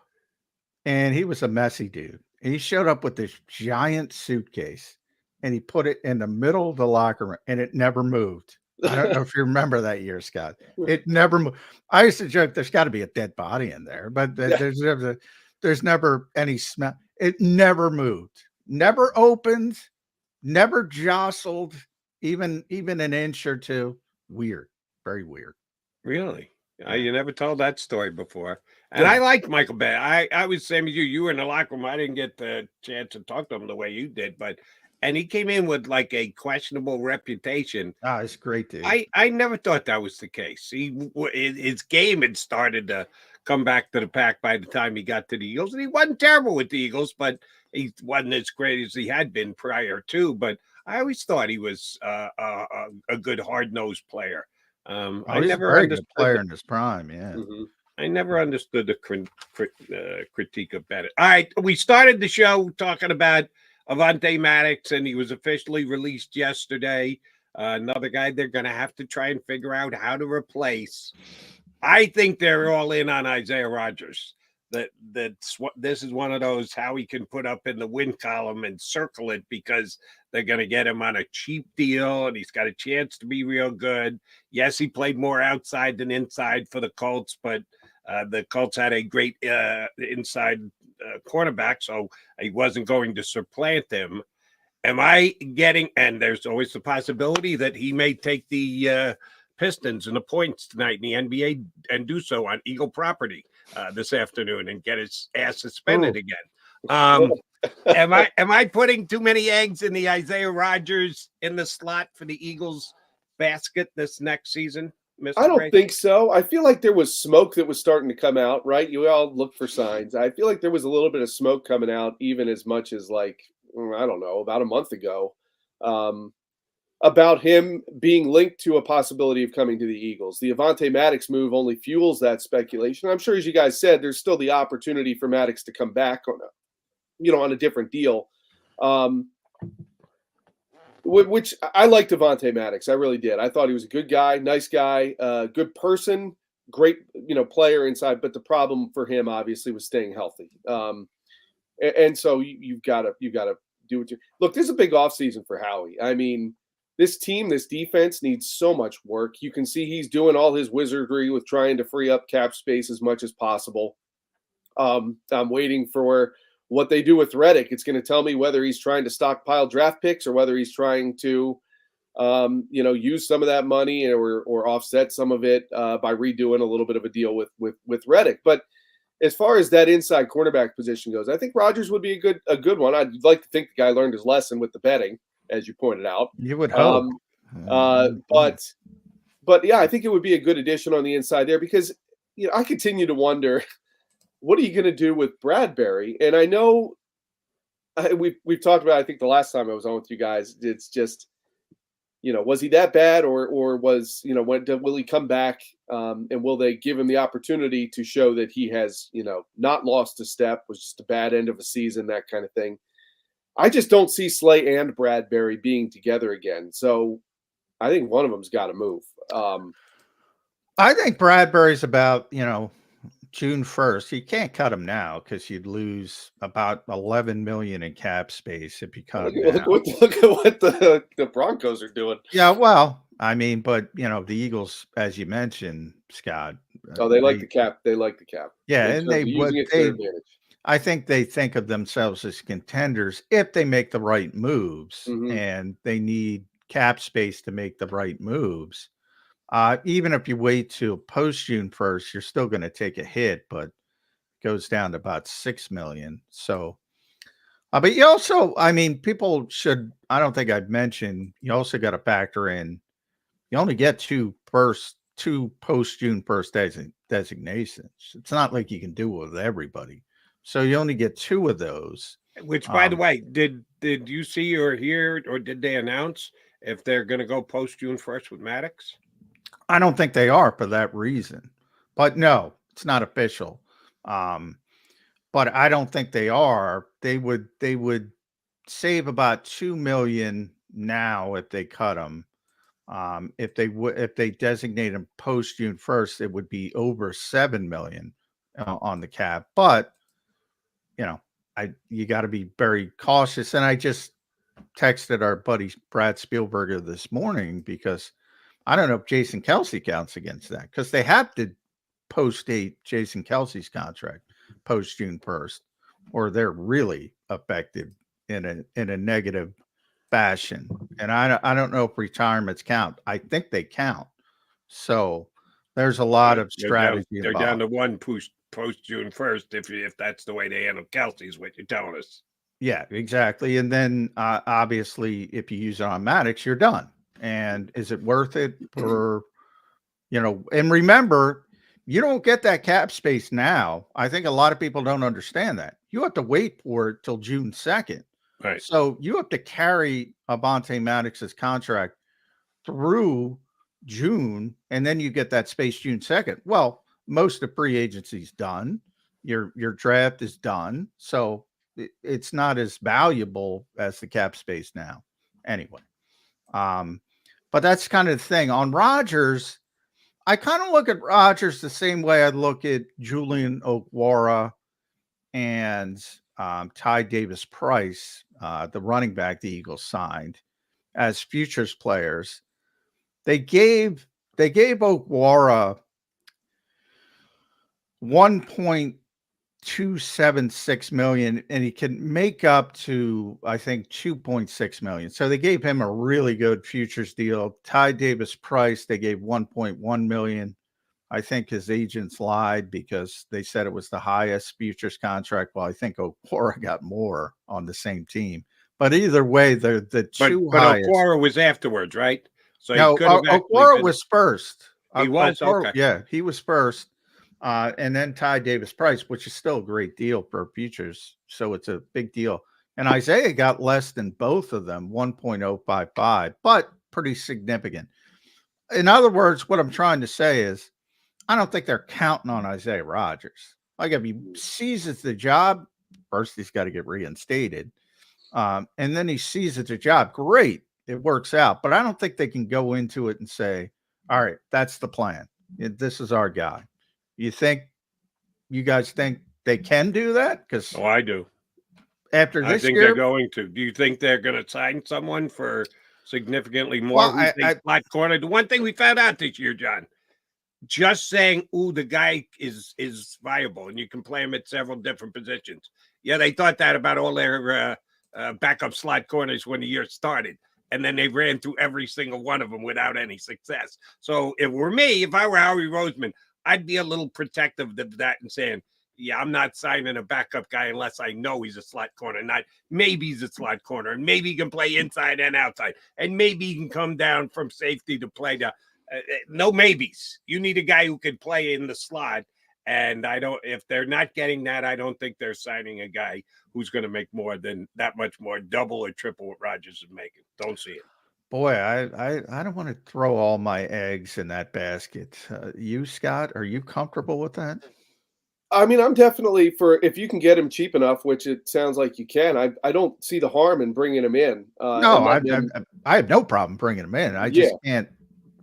F: and he was a messy dude. And he showed up with this giant suitcase, and he put it in the middle of the locker room, and it never moved. I don't know if you remember that year, Scott. It never moved. I used to joke there's got to be a dead body in there, but there's never any smell. It never moved. Never opened, never jostled, even an inch or two. Weird, very weird.
E: Really? You never told that story before. And I liked Michael Bennett. I was the same as you. You were in the locker room. I didn't get the chance to talk to him the way you did, but and he came in with like a questionable reputation.
F: Ah, it's great, dude.
E: I never thought that was the case. His game had started to come back to the pack by the time he got to the Eagles, and he wasn't terrible with the Eagles, but he wasn't as great as he had been prior to. But I always thought he was a good hard-nosed player. I
F: he's
E: never
F: a very
E: understood
F: good player in his prime. Yeah.
I: Mm-hmm.
E: I never understood the critique of Bennett. All right, we started the show talking about Avonte Maddox, and he was officially released yesterday. Another guy they're going to have to try and figure out how to replace. I think they're all in on Isaiah Rodgers. This is one of those how he can put up in the win column and circle it because they're going to get him on a cheap deal and he's got a chance to be real good. Yes, he played more outside than inside for the Colts, but the Colts had a great inside cornerback, so he wasn't going to supplant him. Am I getting? And there's always the possibility that he may take the Pistons and the points tonight in the NBA and do so on Eagle property this afternoon and get his ass suspended again. Am I putting too many eggs in the Isaiah Rodgers in the slot for the Eagles basket this next season, Mr.
I: I don't
E: Gray?
I: think so. I feel like there was smoke that was starting to come out, right? You all look for signs. I feel like there was a little bit of smoke coming out, even as much as like, I don't know, about a month ago, about him being linked to a possibility of coming to the Eagles. The Avonte Maddox move only fuels that speculation. I'm sure, as you guys said, there's still the opportunity for Maddox to come back on a different deal. Which I liked Avonte Maddox. I really did. I thought he was a good guy, nice guy, good person, great, player inside. But the problem for him obviously was staying healthy. And so you've got to do what you look. This is a big offseason for Howie. I mean, this team, this defense needs so much work. You can see he's doing all his wizardry with trying to free up cap space as much as possible. I'm waiting for what they do with Reddick. It's going to tell me whether he's trying to stockpile draft picks or whether he's trying to, use some of that money or offset some of it by redoing a little bit of a deal with Reddick. But as far as that inside cornerback position goes, I think Rodgers would be a good one. I'd like to think the guy learned his lesson with the betting, as you pointed out.
F: You would hope.
I: But yeah, I think it would be a good addition on the inside there because I continue to wonder, what are you going to do with Bradbury? And I know we've talked about, I think the last time I was on with you guys, it's just, was he that bad or was, will he come back and will they give him the opportunity to show that he has, not lost a step, was just a bad end of a season, that kind of thing. I just don't see Slay and Bradbury being together again. So I think one of them's got to move.
F: I think Bradbury's about, June 1st. You can't cut him now because you'd lose about $11 million in cap space if you cut him now.
I: Look at what the Broncos are doing.
F: Yeah, well, I mean, but the Eagles, as you mentioned, Scott.
I: They like the cap. They like the cap.
F: Yeah, and I think they think of themselves as contenders if they make the right moves, and they need cap space to make the right moves. Even if you wait till post June 1st, you're still going to take a hit, but it goes down to about $6 million. So, but you also, people should, I don't think I've mentioned, you also got to factor in, you only get two post June 1st designations. It's not like you can do it with everybody. So you only get two of those.
E: Which, by the way, did you see or hear, or did they announce if they're going to go post June 1st with Maddox?
F: I don't think they are for that reason, but no, it's not official. But I don't think they are. They would save about $2 million now if they cut them. If they designate them post June 1st, it would be over $7 million on the cap. But you got to be very cautious. And I just texted our buddy Brad Spielberger this morning because I don't know if Jason Kelce counts against that because they have to post-date Jason Kelce's contract post June 1st, or they're really affected in a negative fashion. And I don't know if retirements count. I think they count. So there's a lot of strategy.
E: They're down to one post June 1st if that's the way they handle Kelce's, what you're telling us.
F: Yeah, exactly. And then obviously, if you use it on Maddox, you're done. And is it worth it for, and remember, you don't get that cap space now. I think a lot of people don't understand that. You have to wait for it till June 2nd.
E: Right.
F: So you have to carry Avonte Maddox's contract through June, and then you get that space June 2nd. Well, most of free agency's done. Your draft is done. So it's not as valuable as the cap space now. Anyway. But that's kind of the thing. On Rodgers, I kind of look at Rodgers the same way I look at Julian Okwara and Ty Davis Price, the running back the Eagles signed, as futures players. They gave Okwara $1.276 million, and he can make up to, I think, $2.6 million. So they gave him a really good futures deal. Ty Davis Price, they gave $1.1 million. I think his agents lied because they said it was the highest futures contract. Well, I think Okwara got more on the same team. But either way, they're the two highest.
E: But Okwara was afterwards, right? So
F: no, Okwara was first.
E: He was?
F: Okwara,
E: okay.
F: Yeah, he was first. And then Ty Davis Price, which is still a great deal for futures. So it's a big deal. And Isaiah got less than both of them, 1.055, but pretty significant. In other words, what I'm trying to say is, I don't think they're counting on Isaiah Rodgers. Like, if he seizes the job, first he's got to get reinstated. And then he seizes the job. Great. It works out. But I don't think they can go into it and say, all right, that's the plan. This is our guy. You guys think they can do that? Because
E: I do.
F: After this
E: I think
F: year,
E: they're going to. Do you think they're going to sign someone for significantly more?
F: Well,
E: slot corner. The one thing we found out this year, John, just saying, "Ooh, the guy is viable, and you can play him at several different positions." Yeah, they thought that about all their backup slot corners when the year started, and then they ran through every single one of them without any success. So, if I were Howie Roseman, I'd be a little protective of that and saying, yeah, I'm not signing a backup guy unless I know he's a slot corner. Not maybe he's a slot corner, and maybe he can play inside and outside, and maybe he can come down from safety to play the. No maybes. You need a guy who can play in the slot, and if they're not getting that, I don't think they're signing a guy who's going to make more than that much more, double or triple what Rodgers is making. Don't see it.
F: Boy, I don't want to throw all my eggs in that basket. You, Scott, are you comfortable with that?
I: I mean, I'm definitely for if you can get him cheap enough, which it sounds like you can. I don't see the harm in bringing him in.
F: No, I have no problem bringing him in. I just can't.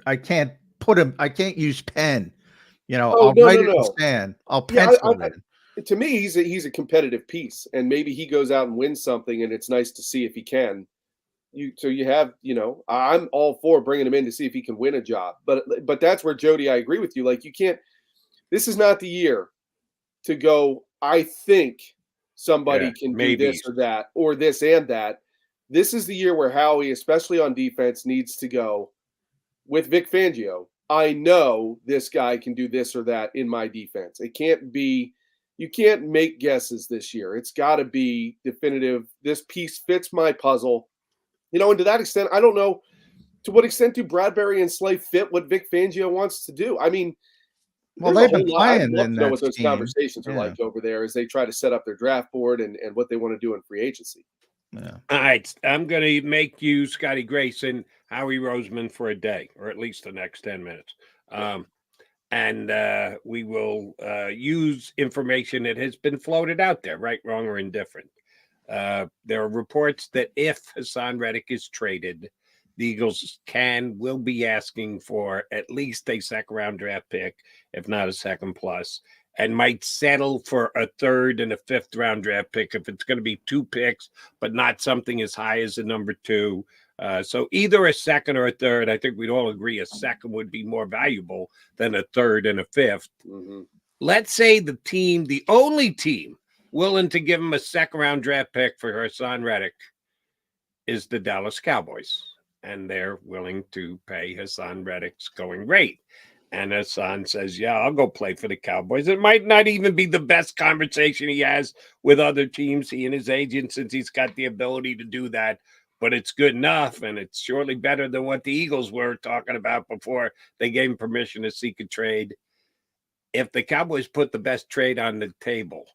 F: I can't put him. I can't use pen. I'll write it in sand. I'll pencil it in.
I: To me, he's a competitive piece, and maybe he goes out and wins something, and it's nice to see if he can. I'm all for bringing him in to see if he can win a job, but that's where Jody, I agree with you. Like, you can't. This is not the year to go, I think somebody can do this or that, or this and that. This is the year where Howie, especially on defense, needs to go with Vic Fangio. I know this guy can do this or that in my defense. It can't be, you can't make guesses this year. It's got to be definitive. This piece fits my puzzle. And to that extent, I don't know to what extent do Bradbury and Slay fit what Vic Fangio wants to do. I mean,
F: well, they've been playing.
I: I'd love to know what those conversations are like over there as they try to set up their draft board and what they want to do in free agency.
E: Yeah. All right, I'm going to make you Scotty Grayson, Howie Roseman for a day, or at least the next 10 minutes. And we will use information that has been floated out there, right, wrong, or indifferent. There are reports that if Haason Reddick is traded, the Eagles will be asking for at least a second-round draft pick, if not a second plus, and might settle for a third and a fifth-round draft pick if it's going to be 2 picks, but not something as high as the number 2. So either a second or a third. I think we'd all agree a second would be more valuable than a third and a fifth. Mm-hmm. Let's say the only team willing to give him a second-round draft pick for Haason Reddick is the Dallas Cowboys, and they're willing to pay Haason Reddick's going rate. And Haason says, yeah, I'll go play for the Cowboys. It might not even be the best conversation he has with other teams, he and his agent, since he's got the ability to do that. But it's good enough, and it's surely better than what the Eagles were talking about before they gave him permission to seek a trade. If the Cowboys put the best trade on the table,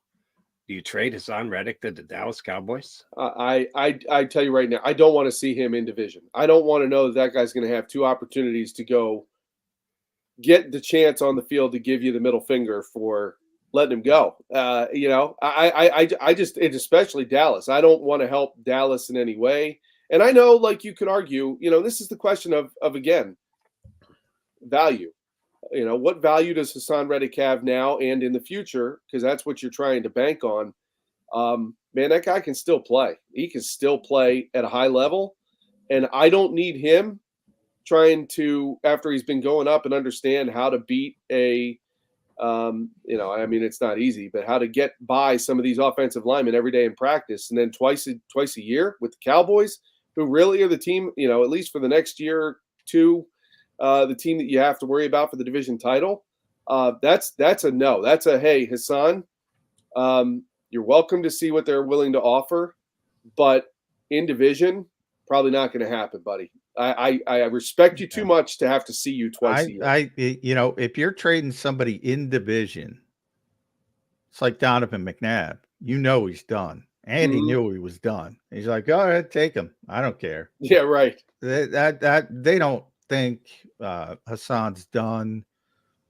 E: do you trade Haason Reddick to the Dallas Cowboys?
I: I tell you right now, I don't want to see him in division. I don't want to know that guy's going to have two opportunities to go get the chance on the field to give you the middle finger for letting him go. I just, especially Dallas. I don't want to help Dallas in any way. And I know, like, you could argue, this is the question of again, value. What value does Haason Reddick have now and in the future? Because that's what you're trying to bank on. Man, that guy can still play. He can still play at a high level. And I don't need him trying to, after he's been going up, and understand how to beat it's not easy, but how to get by some of these offensive linemen every day in practice. And then twice a year with the Cowboys, who really are the team, at least for the next year or two, the team that you have to worry about for the division title. That's a no. That's a, hey, Haason, you're welcome to see what they're willing to offer, but in division, probably not going to happen, buddy. I respect you too much to have to see you twice a year.
F: If you're trading somebody in division, it's like Donovan McNabb. He's done. And he knew he was done. He's like, all right, take him. I don't care.
I: Yeah, right.
F: They don't think Hasan's done,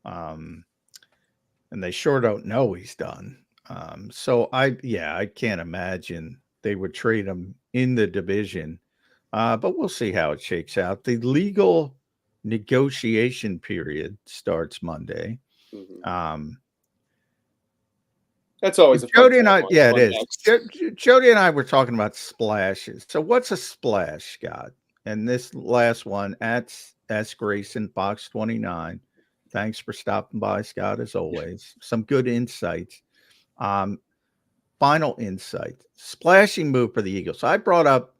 F: and they sure don't know he's done. So I can't imagine they would trade him in the division, but we'll see how it shakes out. The legal negotiation period starts Monday.
I: That's always a
F: Jody and I. Yeah, it is. Jody and I were talking about splashes. So what's a splash, Scott? And this last one at S. Grayson, Box 29. Thanks for stopping by, Scott, as always. Some good insights. Final insight. Splashing move for the Eagles. I brought up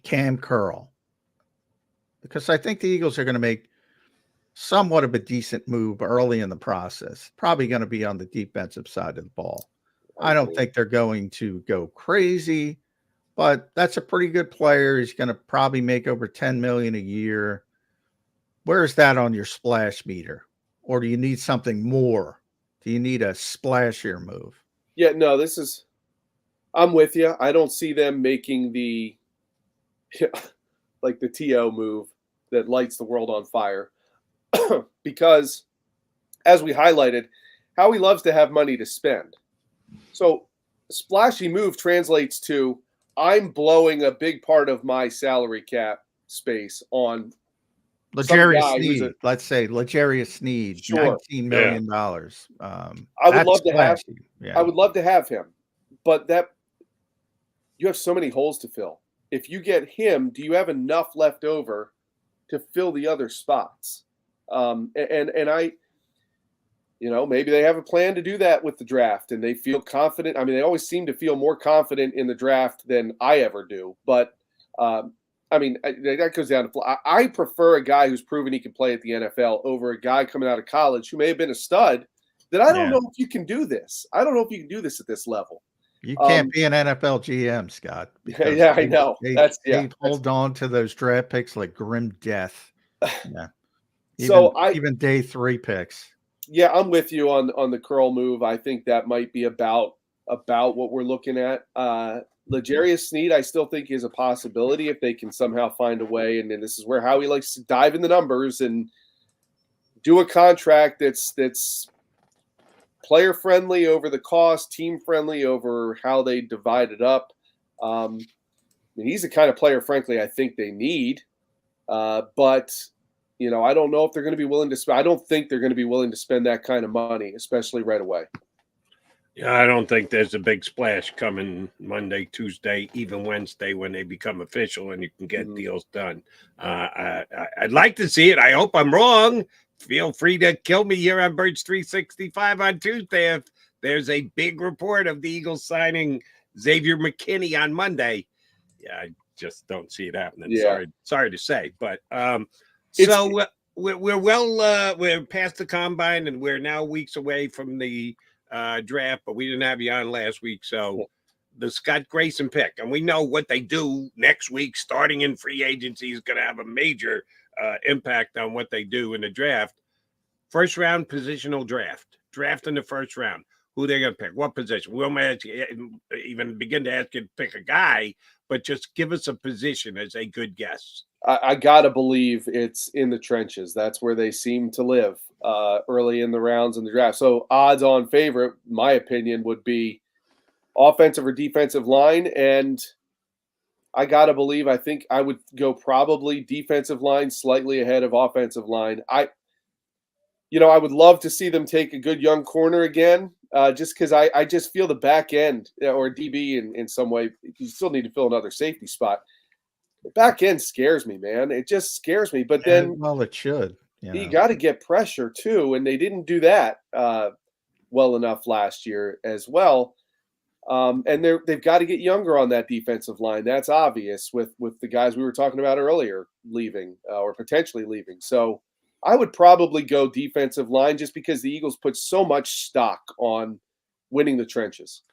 F: Cam Curl because I think the Eagles are going to make somewhat of a decent move early in the process. Probably going to be on the defensive side of the ball. I don't think they're going to go crazy, but that's a pretty good player. He's going to probably make over $10 million a year. Where is that on your splash meter? Or do you need something more? Do you need a splashier move?
I: Yeah, no, I'm with you. I don't see them making the TO move that lights the world on fire. Because, as we highlighted, Howie loves to have money to spend. So, splashy move translates to, I'm blowing a big part of my salary cap space on
F: L'Jarius Sneed. Let's say L'Jarius Sneed,
I: sure.
F: $19 million.
I: I would love to have. Yeah. I would love to have him, but you have so many holes to fill. If you get him, do you have enough left over to fill the other spots? And I, maybe they have a plan to do that with the draft, and they feel confident. I mean, they always seem to feel more confident in the draft than I ever do. But that goes down to I prefer a guy who's proven he can play at the NFL over a guy coming out of college who may have been a stud. That I don't know if you can do this. I don't know if you can do this at this level.
F: You can't be an NFL GM, Scott.
I: Yeah, I know.
F: They hold on to those draft picks like grim death. Yeah. Even day 3 picks.
I: Yeah, I'm with you on the curl move. I think that might be about what we're looking at. L'Jarius Sneed, I still think is a possibility if they can somehow find a way. And then this is where Howie likes to dive in the numbers and do a contract that's player friendly over the cost, team friendly over how they divide it up. He's the kind of player, frankly, I think they need. But I don't know if they're going to be willing to spend. I don't think they're going to be willing to spend that kind of money, especially right away.
E: Yeah, I don't think there's a big splash coming Monday, Tuesday, even Wednesday when they become official and you can get deals done. I'd like to see it. I hope I'm wrong. Feel free to kill me here on Birds 365 on Tuesday if there's a big report of the Eagles signing Xavier McKinney on Monday. Yeah, I just don't see it happening.
I: Yeah.
E: Sorry to say, but we're past the combine, and we're now weeks away from the draft, but we didn't have you on last week, so the Scott Grayson pick, and we know what they do next week, starting in free agency, is going to have a major impact on what they do in the draft. First round positional draft in the first round. Who they're going to pick, what position. We won't even begin to ask you to pick a guy, but just give us a position as a good guess.
I: I got to believe it's in the trenches. That's where they seem to live early in the rounds in the draft. So odds on favorite, my opinion, would be offensive or defensive line. And I got to believe, I think I would go probably defensive line slightly ahead of offensive line. I would love to see them take a good young corner again, just because I just feel the back end or DB in some way, you still need to fill another safety spot. The back end scares me, man. It just scares me. But then,
F: well, it should.
I: You got to get pressure too, and they didn't do that well enough last year as well. And they've got to get younger on that defensive line. That's obvious with the guys we were talking about earlier leaving or potentially leaving. So I would probably go defensive line just because the Eagles put so much stock on winning the trenches.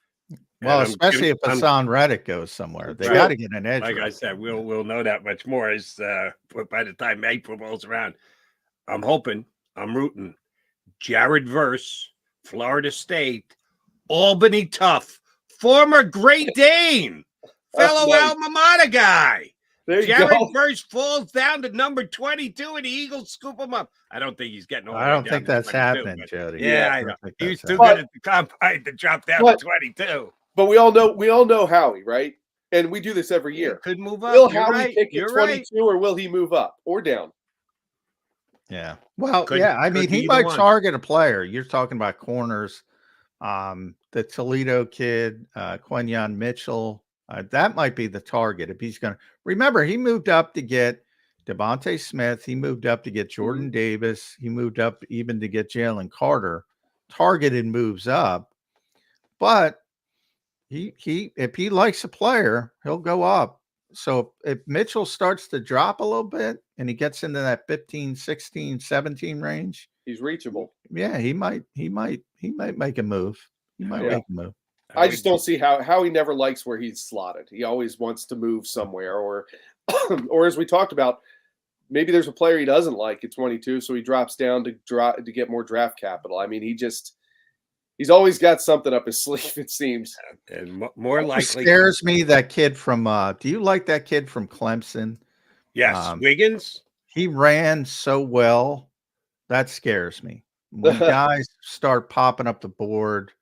F: Well, especially if Haason Reddick goes somewhere, they got to get an edge.
E: Like I said, we'll know that much more as by the time April rolls around. I'm hoping, I'm rooting. Jared Verse, Florida State, Albany Tough, former Great Dane, fellow alma mater guy. Jared Verse falls down to number 22, and the Eagles scoop him up. I don't think he's getting over.
F: I don't think that's happening, Jody.
E: Yeah, I know. He was too good at the combine to drop down to 22.
I: But we all know Howie, right? And we do this every year.
E: Could move up.
I: Will Howie pick at 22, or will he move up or down?
F: Yeah. Well, I mean, he might target a player. You're talking about corners. The Toledo kid, Quinyon Mitchell. That might be the target if he's going to. Remember, he moved up to get Devontae Smith. He moved up to get Jordan Davis. He moved up even to get Jalen Carter. Targeted moves up. But he if he likes a player, he'll go up. So if Mitchell starts to drop a little bit and he gets into that 15, 16, 17 range,
I: he's reachable.
F: Yeah, he might make a move. He might make a move.
I: I just don't see how he never likes where he's slotted. He always wants to move somewhere, or as we talked about, maybe there's a player he doesn't like at 22, so he drops down to get more draft capital. I mean, he's always got something up his sleeve, it seems.
E: And more likely,
F: scares me that kid from. Do you like that kid from Clemson?
E: Yes, Wiggins.
F: He ran so well. That scares me. When guys start popping up the board.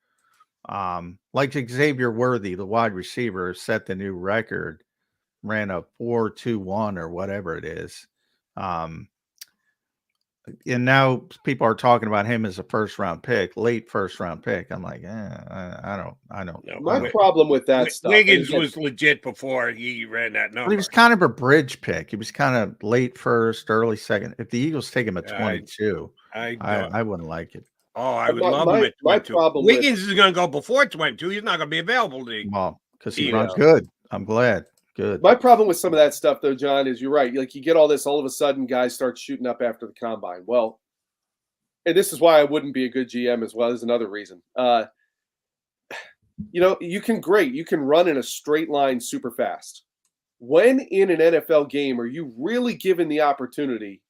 F: Like Xavier Worthy, the wide receiver, set the new record, ran a 4.21 or whatever it is. And now people are talking about him as a late first round pick. I'm like, I don't know.
I: My problem with that stuff.
E: Wiggins was legit before he ran that number.
F: But he was kind of a bridge pick. He was kind of late first, early second. If the Eagles take him at 22, I wouldn't like it.
E: Oh, I would love him at 22. Wiggins is going to go before 22. He's not going to be available to you.
F: Well, because he runs good. I'm glad. Good.
I: My problem with some of that stuff, though, John, is you're right. Like, you get all this, all of a sudden, guys start shooting up after the combine. Well, and this is why I wouldn't be a good GM as well. There's another reason. You can run in a straight line super fast. When in an NFL game are you really given the opportunity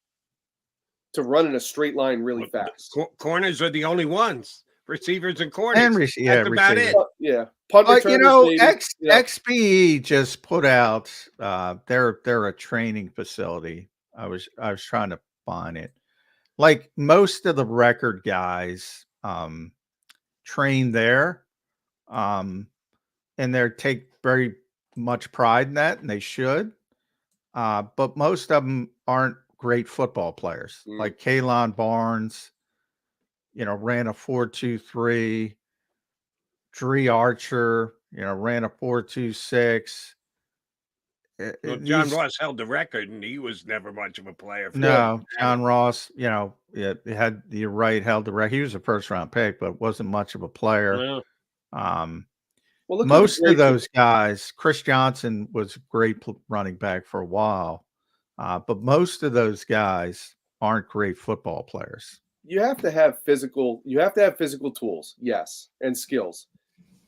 I: to run in a straight line really fast?
E: Corners are the only ones. Receivers and corners.
F: And
E: that's about it.
I: Yeah.
F: But XBE just put out they're a training facility. I was trying to find it. Like most of the record guys train there. And they take very much pride in that, and they should. But most of them aren't great football players. Like Kalon Barnes, ran a 4.23. Dree Archer, ran a 4.26.
E: John Ross held the record, and he was never much of a player.
F: No, John Ross, you're right, held the record. He was a first-round pick, but wasn't much of a player.
E: Yeah.
F: Most of those guys, Chris Johnson was a great running back for a while, but most of those guys aren't great football players.
I: You have to have physical tools, yes, and skills.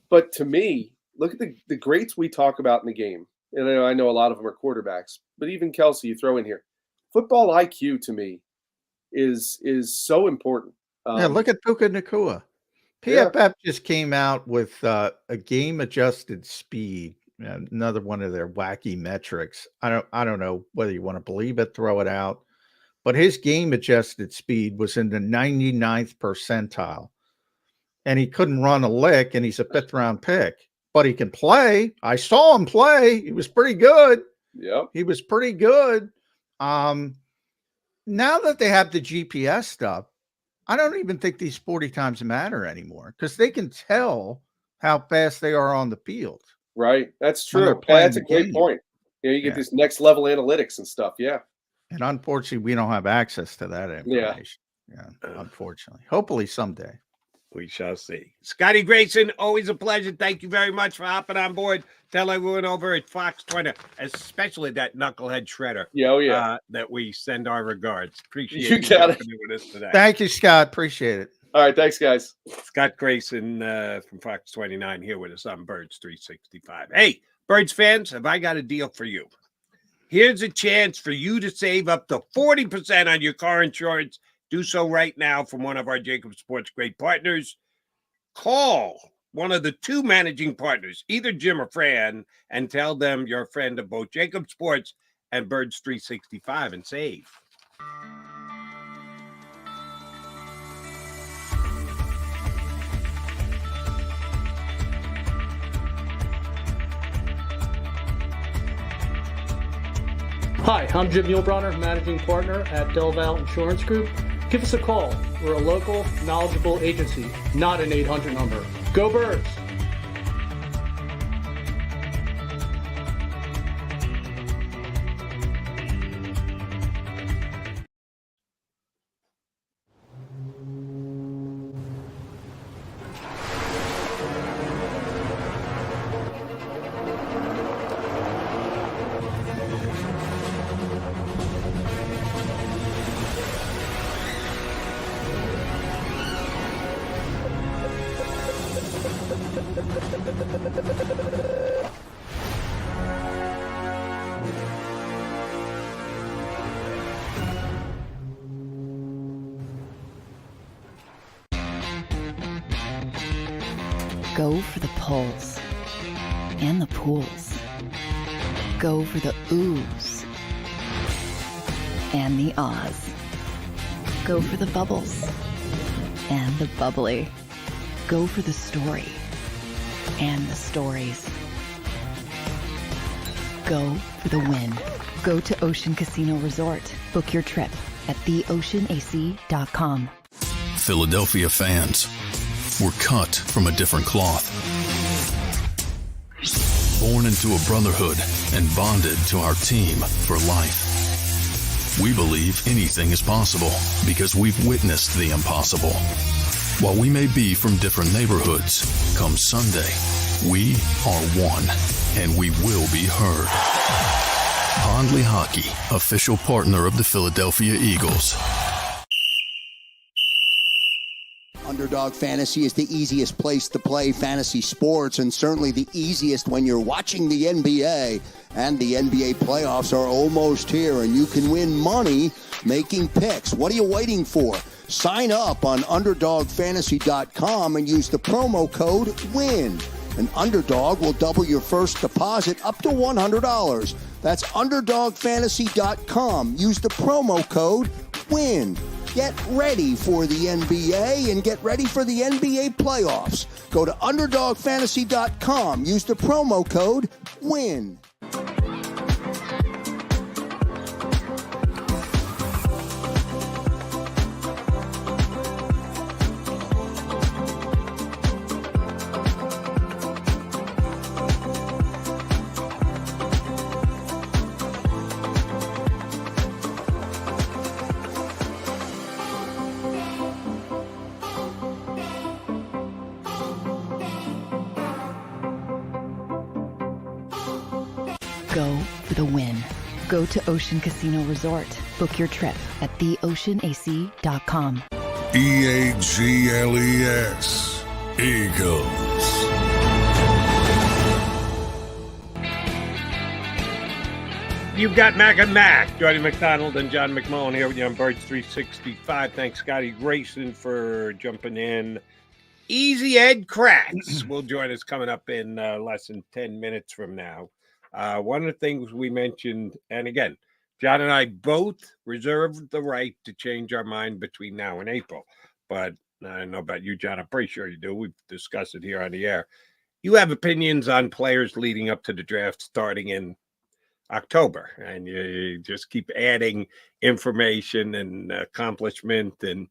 I: But to me, look at the greats we talk about in the game. And I know a lot of them are quarterbacks, but even Kelce you throw in here. Football IQ to me is so important.
F: Yeah, look at Puka Nacua. PFF just came out with a game-adjusted speed, another one of their wacky metrics. I don't know whether you want to believe it, throw it out, but his game-adjusted speed was in the 99th percentile, and he couldn't run a lick, and he's a fifth-round pick, but he can play. I saw him play. He was pretty good.
I: Yep.
F: He was pretty good. Now that they have the GPS stuff, I don't even think these 40 times matter anymore because they can tell how fast they are on the field.
I: Right. That's true. That's a great point. You get this next level analytics and stuff. Yeah.
F: And unfortunately, we don't have access to that information. Yeah. Unfortunately. Hopefully someday.
E: We shall see. Scotty Grayson, always a pleasure. Thank you very much for hopping on board. Tell everyone over at Fox Twitter, especially that knucklehead shredder.
I: Yeah,
E: that we send our regards. Appreciate
I: you got it.
E: With us today.
F: Thank you, Scott. Appreciate it.
I: All right, thanks, guys.
E: Scott Grayson from Fox 29 here with us on Birds 365. Hey, Birds fans, have I got a deal for you? Here's a chance for you to save up to 40% on your car insurance. Do so right now from one of our JAKIB Sports great partners. Call one of the two managing partners, either Jim or Fran, and tell them you're a friend of both JAKIB Sports and Birds 365 and save.
J: Hi, I'm Jim Muehlbronner, Managing Partner at Del Val Insurance Group. Give us a call. We're a local, knowledgeable agency, not an 800 number. Go Birds!
G: Go for the pulls and the pools. Go for the oohs and the ahs. Go for the bubbles and the bubbly. Go for the story and the stories. Go for the win. Go to Ocean Casino Resort. Book your trip at theoceanac.com.
D: Philadelphia fans, we're cut from a different cloth. Born into a brotherhood and bonded to our team for life. We believe anything is possible because we've witnessed the impossible. While we may be from different neighborhoods, come Sunday, we are one, and we will be heard. Pondley Hockey, official partner of the Philadelphia Eagles.
H: Underdog Fantasy is the easiest place to play fantasy sports, and certainly the easiest when you're watching the NBA. And the NBA playoffs are almost here, and you can win money making picks. What are you waiting for? Sign up on UnderdogFantasy.com and use the promo code WIN. An Underdog will double your first deposit up to $100. That's UnderdogFantasy.com. Use the promo code WIN. Get ready for the NBA and get ready for the NBA playoffs. Go to UnderdogFantasy.com. Use the promo code WIN.
G: Go for the win. Go to Ocean Casino Resort. Book Book your trip at theoceanac.com.
K: EAGLES, Eagles.
E: You've got Mac and Mac, Jordy McDonald and John McMullen here with you on Birds 365. Thanks, Scotty Grayson, for jumping in. Easy Ed Kracz will join us coming up in less than 10 minutes from now. One of the things we mentioned, and again, John and I both reserved the right to change our mind between now and April. But I don't know about you, John. I'm pretty sure you do. We've discussed it here on the air. You have opinions on players leading up to the draft starting in October, and you just keep adding information and accomplishment and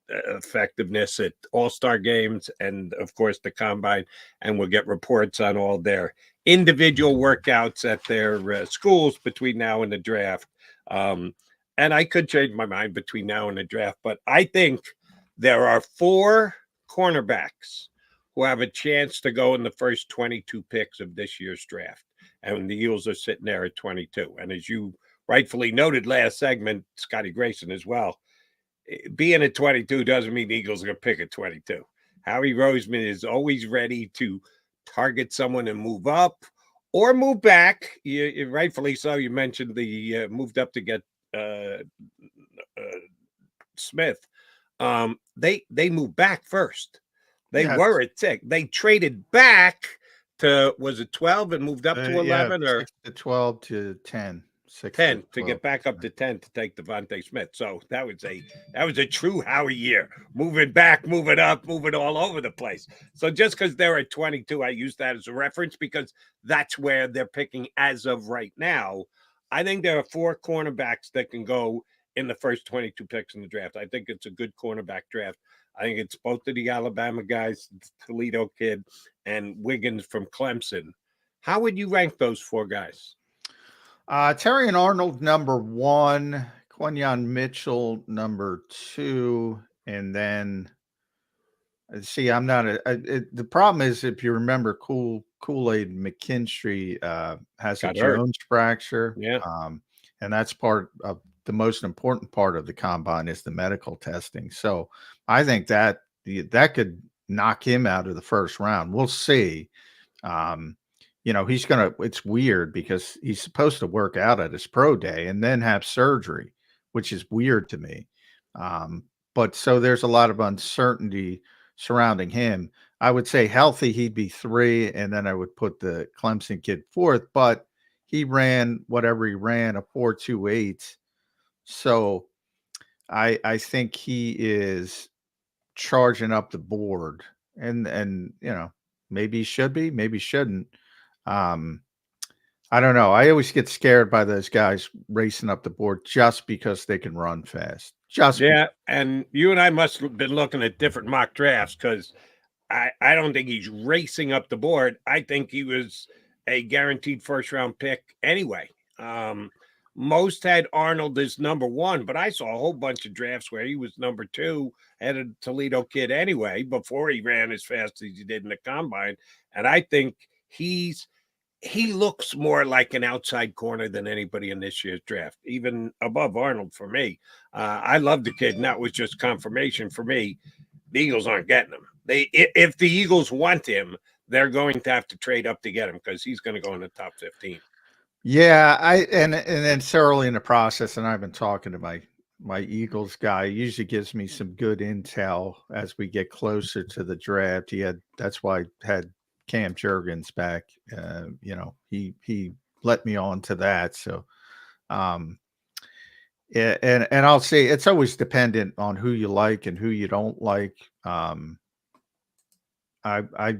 E: effectiveness at all-star games and, of course, the combine, and we'll get reports on all their individual workouts at their schools between now and the draft. And I could change my mind between now and the draft, but I think there are 4 cornerbacks who have a chance to go in the first 22 picks of this year's draft. And the Eagles are sitting there at 22. And as you rightfully noted last segment, Scotty Grayson as well, being at 22 doesn't mean the Eagles are going to pick at 22. Howie Roseman is always ready to target someone and move up or move back. You rightfully so. You mentioned the moved up to get Smith. They moved back first. They were at 6. They traded back to, was it 12 and moved up to 11 or
F: 6 to 12 to 10.
E: 10 to get back up to 10 to take Devontae Smith. So that was a true Howie year. Moving back, moving up, moving all over the place. So just because they're at 22, I use that as a reference because that's where they're picking as of right now. I think there are 4 cornerbacks that can go in the first 22 picks in the draft. I think it's a good cornerback draft. I think it's both of the Alabama guys, the Toledo kid, and Wiggins from Clemson. How would you rank those 4 guys?
F: Terry and Arnold, number 1, Quinyon Mitchell, number 2, and then see, I'm not the problem is, if you remember, Kool-Aid McKinstry has a Jones fracture.
E: Yeah.
F: And that's part of the most important part of the combine is the medical testing. So I think that could knock him out of the first round. We'll see. It's weird because he's supposed to work out at his pro day and then have surgery, which is weird to me. But so there's a lot of uncertainty surrounding him. I would say healthy, he'd be 3, and then I would put the Clemson kid 4th, but he ran whatever he ran, a 4.28. So I think he is charging up the board, and maybe he should be, maybe shouldn't. I don't know. I always get scared by those guys racing up the board just because they can run fast.
E: And you and I must have been looking at different mock drafts because I don't think he's racing up the board. I think he was a guaranteed first-round pick anyway. Most had Arnold as number 1, but I saw a whole bunch of drafts where he was number 2, had a Toledo kid anyway, before he ran as fast as he did in the combine. And I think he looks more like an outside corner than anybody in this year's draft, even above Arnold for me. I love the kid, and that was just confirmation for me. The Eagles aren't getting him. If the Eagles want him, they're going to have to trade up to get him because he's going to go in the top 15.
F: Yeah, and then it's early in the process, and I've been talking to my Eagles guy. He usually gives me some good intel as we get closer to the draft. That's why I had Cam Jurgens back. He let me on to that. So, and I'll say it's always dependent on who you like and who you don't like. I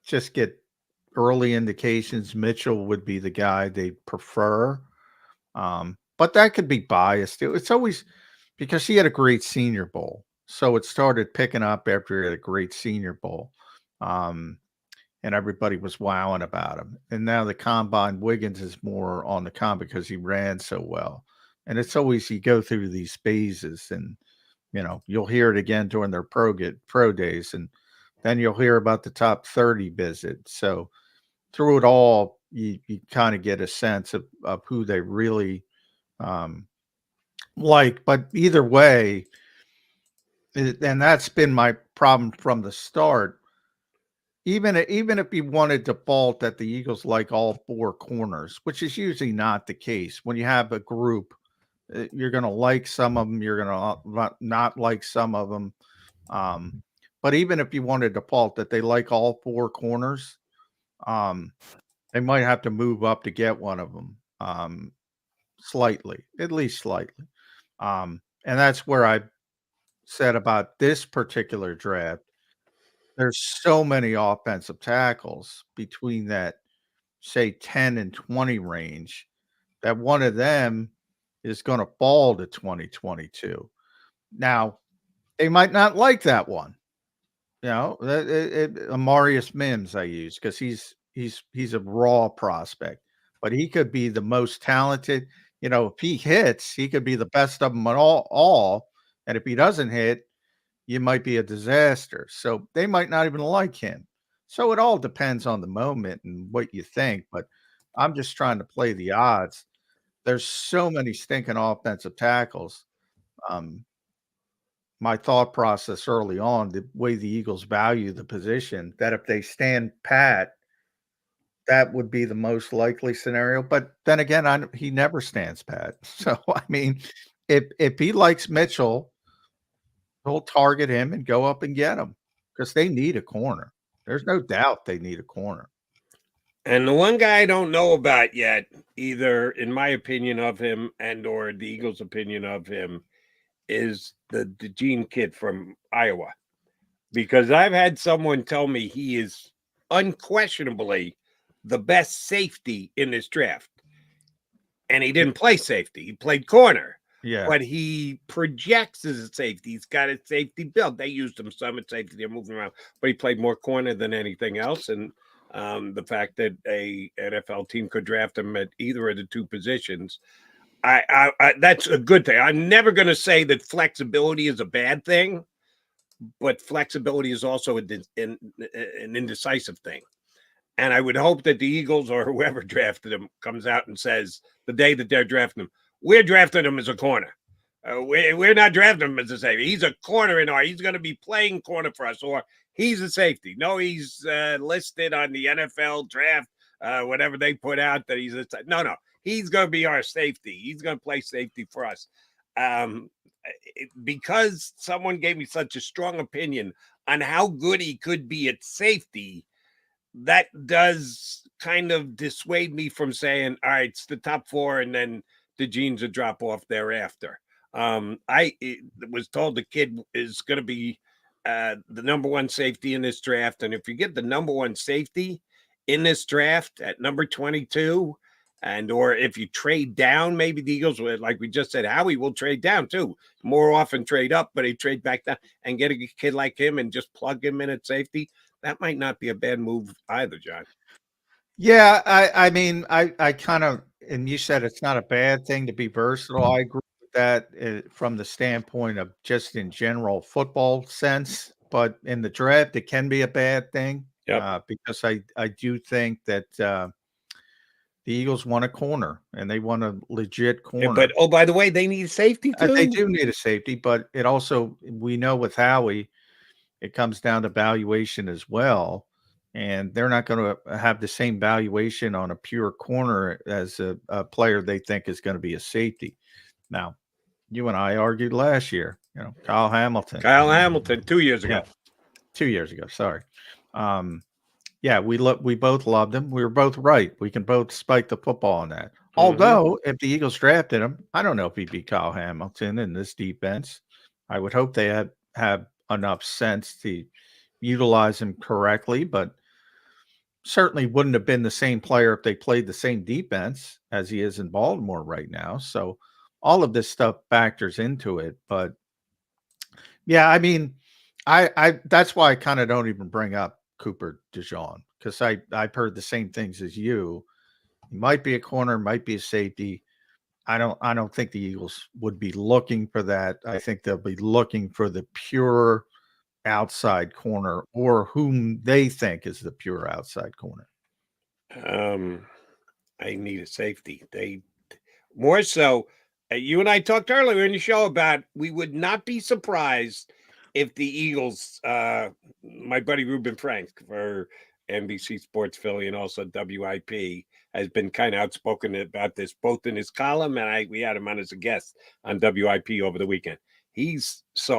F: just get early indications Mitchell would be the guy they prefer. But that could be biased. It's always because he had a great Senior Bowl. So it started picking up after he had a great Senior Bowl. And everybody was wowing about him. And now the combine, Wiggins is more on the combine because he ran so well. And it's always you go through these phases, and you'll hear it again during their pro days, and then you'll hear about the top 30 visit. So through it all, you kind of get a sense of who they really But either way, and that's been my problem from the start. Even if you want to default that the Eagles like all four corners, which is usually not the case. When you have a group, you're going to like some of them, you're going to not like some of them. But even if you want to default that they like all four corners, they might have to move up to get one of them, slightly, at least slightly. And that's where I said about this particular draft. There's so many offensive tackles between that, say, 10 and 20 range that one of them is going to fall to 2022. Now, they might not like that one. Amarius Mims I use because he's a raw prospect, but he could be the most talented. If he hits, he could be the best of them all. And if he doesn't hit, you might be a disaster. So they might not even like him. So it all depends on the moment and what you think. But I'm just trying to play the odds. There's so many stinking offensive tackles. My thought process early on, the way the Eagles value the position, that if they stand pat, that would be the most likely scenario. But then again, he never stands pat. So, I mean, if he likes Mitchell, he'll target him and go up and get him because they need a corner. There's no doubt they need a corner.
E: And the one guy I don't know about yet, either in my opinion of him and or the Eagles' opinion of him, is the DeJean kid from Iowa. Because I've had someone tell me he is unquestionably the best safety in this draft. And he didn't play safety. He played corner.
F: Yeah.
E: But he projects as a safety. He's got a safety build. They used him some at safety. They're moving around. But he played more corner than anything else. And the fact that a NFL team could draft him at either of the two positions, I that's a good thing. I'm never going to say that flexibility is a bad thing, but flexibility is also an indecisive thing. And I would hope that the Eagles or whoever drafted him comes out and says the day that they're drafting him, we're drafting him as a corner. We're not drafting him as a safety. He's a corner he's going to be playing corner for us, or he's a safety. No, he's listed on the NFL draft, whatever they put out that he's no. He's going to be our safety. He's going to play safety for us. Because someone gave me such a strong opinion on how good he could be at safety, that does kind of dissuade me from saying, all right, it's the top four, and then DeJean's a drop off thereafter. I was told the kid is going to be the number one safety in this draft. And if you get the number one safety in this draft at number 22, or if you trade down, maybe the Eagles would, like we just said, Howie will trade down too. More often trade up, but he trade back down and get a kid like him and just plug him in at safety. That might not be a bad move either, John.
F: Yeah, I mean, I kind of, and you said it's not a bad thing to be versatile. I agree with that from the standpoint of just in general football sense, but in the draft, it can be a bad thing.
E: Yep.
F: Because I do think that the Eagles want a corner, and they want a legit corner.
E: But, oh, by the way, they need safety too?
F: They do need a safety, but it also, we know with Howie, it comes down to valuation as well. And they're not going to have the same valuation on a pure corner as a player they think is going to be a safety. Now, you and I argued last year, Kyle Hamilton.
E: 2 years ago.
F: Yeah, 2 years ago, sorry. Yeah, we both loved him. We were both right. We can both spike the football on that. Mm-hmm. Although, if the Eagles drafted him, I don't know if he'd be Kyle Hamilton in this defense. I would hope they have enough sense to utilize him correctly, but certainly wouldn't have been the same player if they played the same defense as he is in Baltimore right now. So all of this stuff factors into it. But yeah, I mean, I that's why I kind of don't even bring up Cooper DeJean, because I've heard the same things as you. He might be a corner, might be a safety. I don't think the Eagles would be looking for that. I think they'll be looking for the pure outside corner, or whom they think is the pure outside corner.
E: I need a safety. They more so. You and I talked earlier in the show about we would not be surprised if the Eagles, my buddy Ruben Frank for NBC Sports Philly and also WIP, has been kind of outspoken about this, both in his column and we had him on as a guest on WIP over the weekend.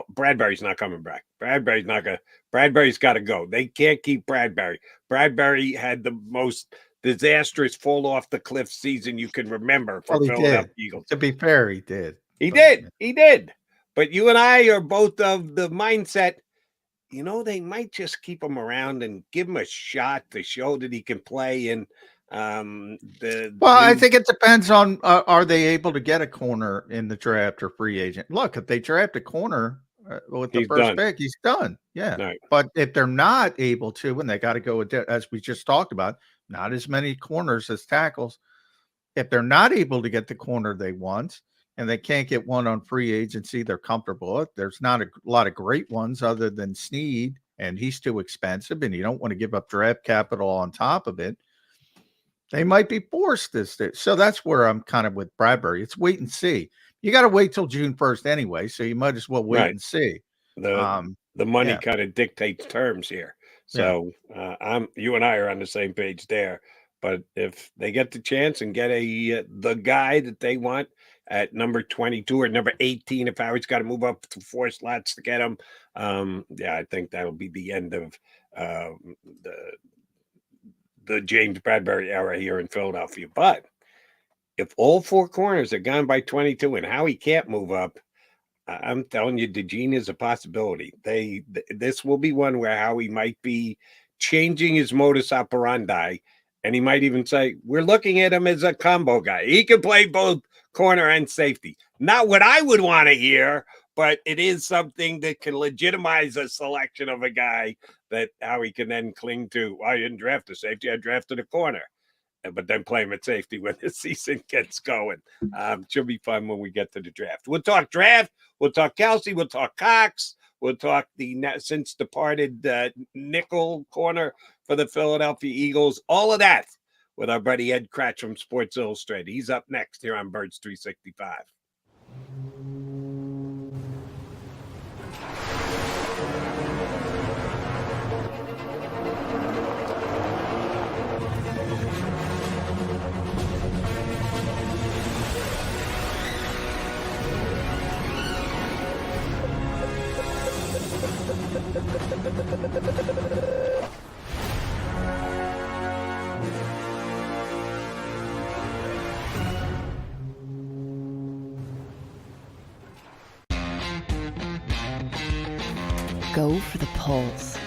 E: Bradbury's not coming back. Bradbury's got to go. They can't keep Bradbury. Bradbury had the most disastrous fall off the cliff season you can remember for Philadelphia Eagles.
F: To be fair, he did.
E: He did. But you and I are both of the mindset, they might just keep him around and give him a shot to show that he can play. And
F: I think it depends on are they able to get a corner in the draft or free agent. Look, if they draft a corner with the first pick, he's done. Yeah. Right. But if they're not able to, and they got to go with, as we just talked about, not as many corners as tackles. If they're not able to get the corner they want, and they can't get one on free agency they're comfortable with, there's not a lot of great ones other than Snead, and he's too expensive, and you don't want to give up draft capital on top of it. They might be forced this. So that's where I'm kind of with Bradbury. It's wait and see. You got to wait till June 1st anyway, so you might as well wait and see.
E: The money kind of dictates terms here. So you and I are on the same page there. But if they get the chance and get the guy that they want at number 22 or number 18, if Howard's got to move up to 4 slots to get him, I think that'll be the end of the James Bradbury era here in Philadelphia. But if all 4 corners are gone by 22 and Howie can't move up, I'm telling you, DeGene is a possibility. This will be one where Howie might be changing his modus operandi, and he might even say, we're looking at him as a combo guy. He can play both corner and safety. Not what I would want to hear, but it is something that can legitimize a selection of a guy that Howie can then cling to. Well, I didn't draft a safety, I drafted a corner. But then play him at safety when the season gets going. Should be fun when we get to the draft. We'll talk draft. We'll talk Kelce. We'll talk Cox. We'll talk the since departed nickel corner for the Philadelphia Eagles. All of that with our buddy Ed Kracz from Sports Illustrated. He's up next here on Birds 365.
G: Go for the pulls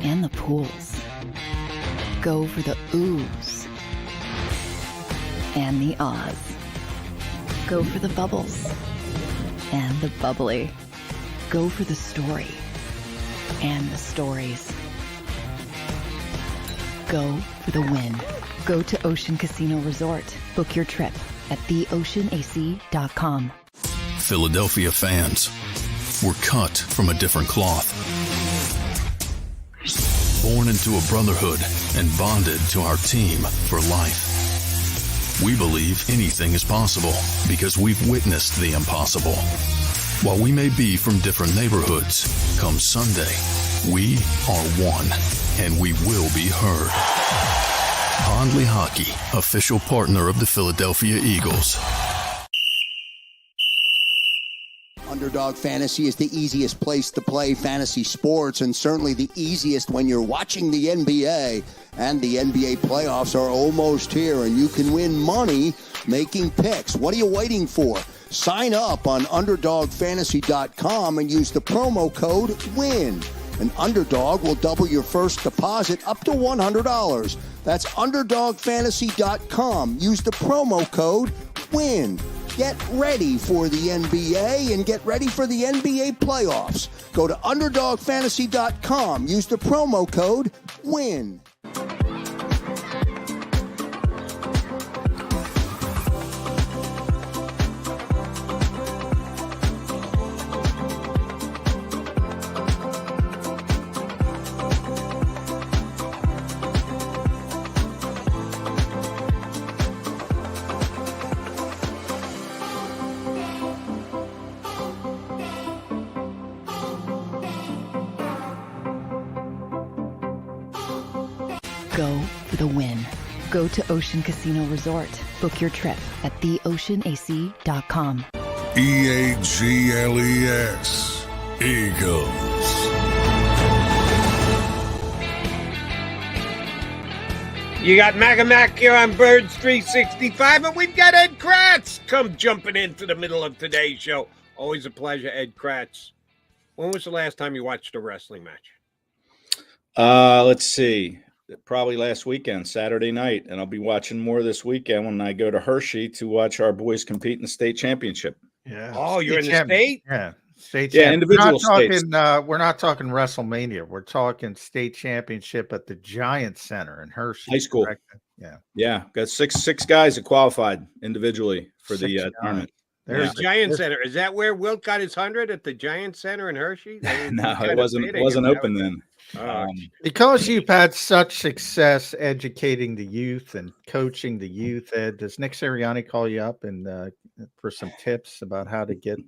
G: and the pools. Go for the oohs and the ahs. Go for the bubbles and the bubbly. Go for the story and the stories. Go for the win. Go to Ocean Casino Resort. Book your trip at theoceanac.com.
D: Philadelphia fans, we're cut from a different cloth. Born into a brotherhood and bonded to our team for life. We believe anything is possible because we've witnessed the impossible. While we may be from different neighborhoods, come Sunday, we are one, and we will be heard. Pondley Hockey, official partner of the Philadelphia Eagles.
H: Underdog Fantasy is the easiest place to play fantasy sports, and certainly the easiest when you're watching the NBA. And the NBA playoffs are almost here, and you can win money making picks. What are you waiting for? Sign up on UnderdogFantasy.com and use the promo code WIN. An Underdog will double your first deposit up to $100. That's UnderdogFantasy.com. Use the promo code WIN. Get ready for the NBA and get ready for the NBA playoffs. Go to UnderdogFantasy.com. Use the promo code WIN.
G: Go for the win. Go to Ocean Casino Resort. Book your trip at theoceanac.com.
K: EAGLES. Eagles.
E: You got Mac here on Birds 365, and we've got Ed Kracz come jumping into the middle of today's show. Always a pleasure, Ed Kracz. When was the last time you watched a wrestling match?
L: Let's see. Probably last weekend, Saturday night, and I'll be watching more this weekend when I go to Hershey to watch our boys compete in the state championship.
F: Yeah.
E: Oh, you're in the state?
F: Yeah. State
L: Yeah,
F: champ.
L: individual states.
F: We're not talking WrestleMania. We're talking state championship at the Giant Center in Hershey.
L: High school.
F: Correct? Yeah.
L: Yeah, got six guys that qualified individually for the tournament.
E: The Giant Center. Is that where Wilt got his 100 at the Giant Center in Hershey?
L: No, it wasn't open then.
F: Because you've had such success educating the youth and coaching the youth, Ed, does Nick Sirianni call you up and for some tips about how to get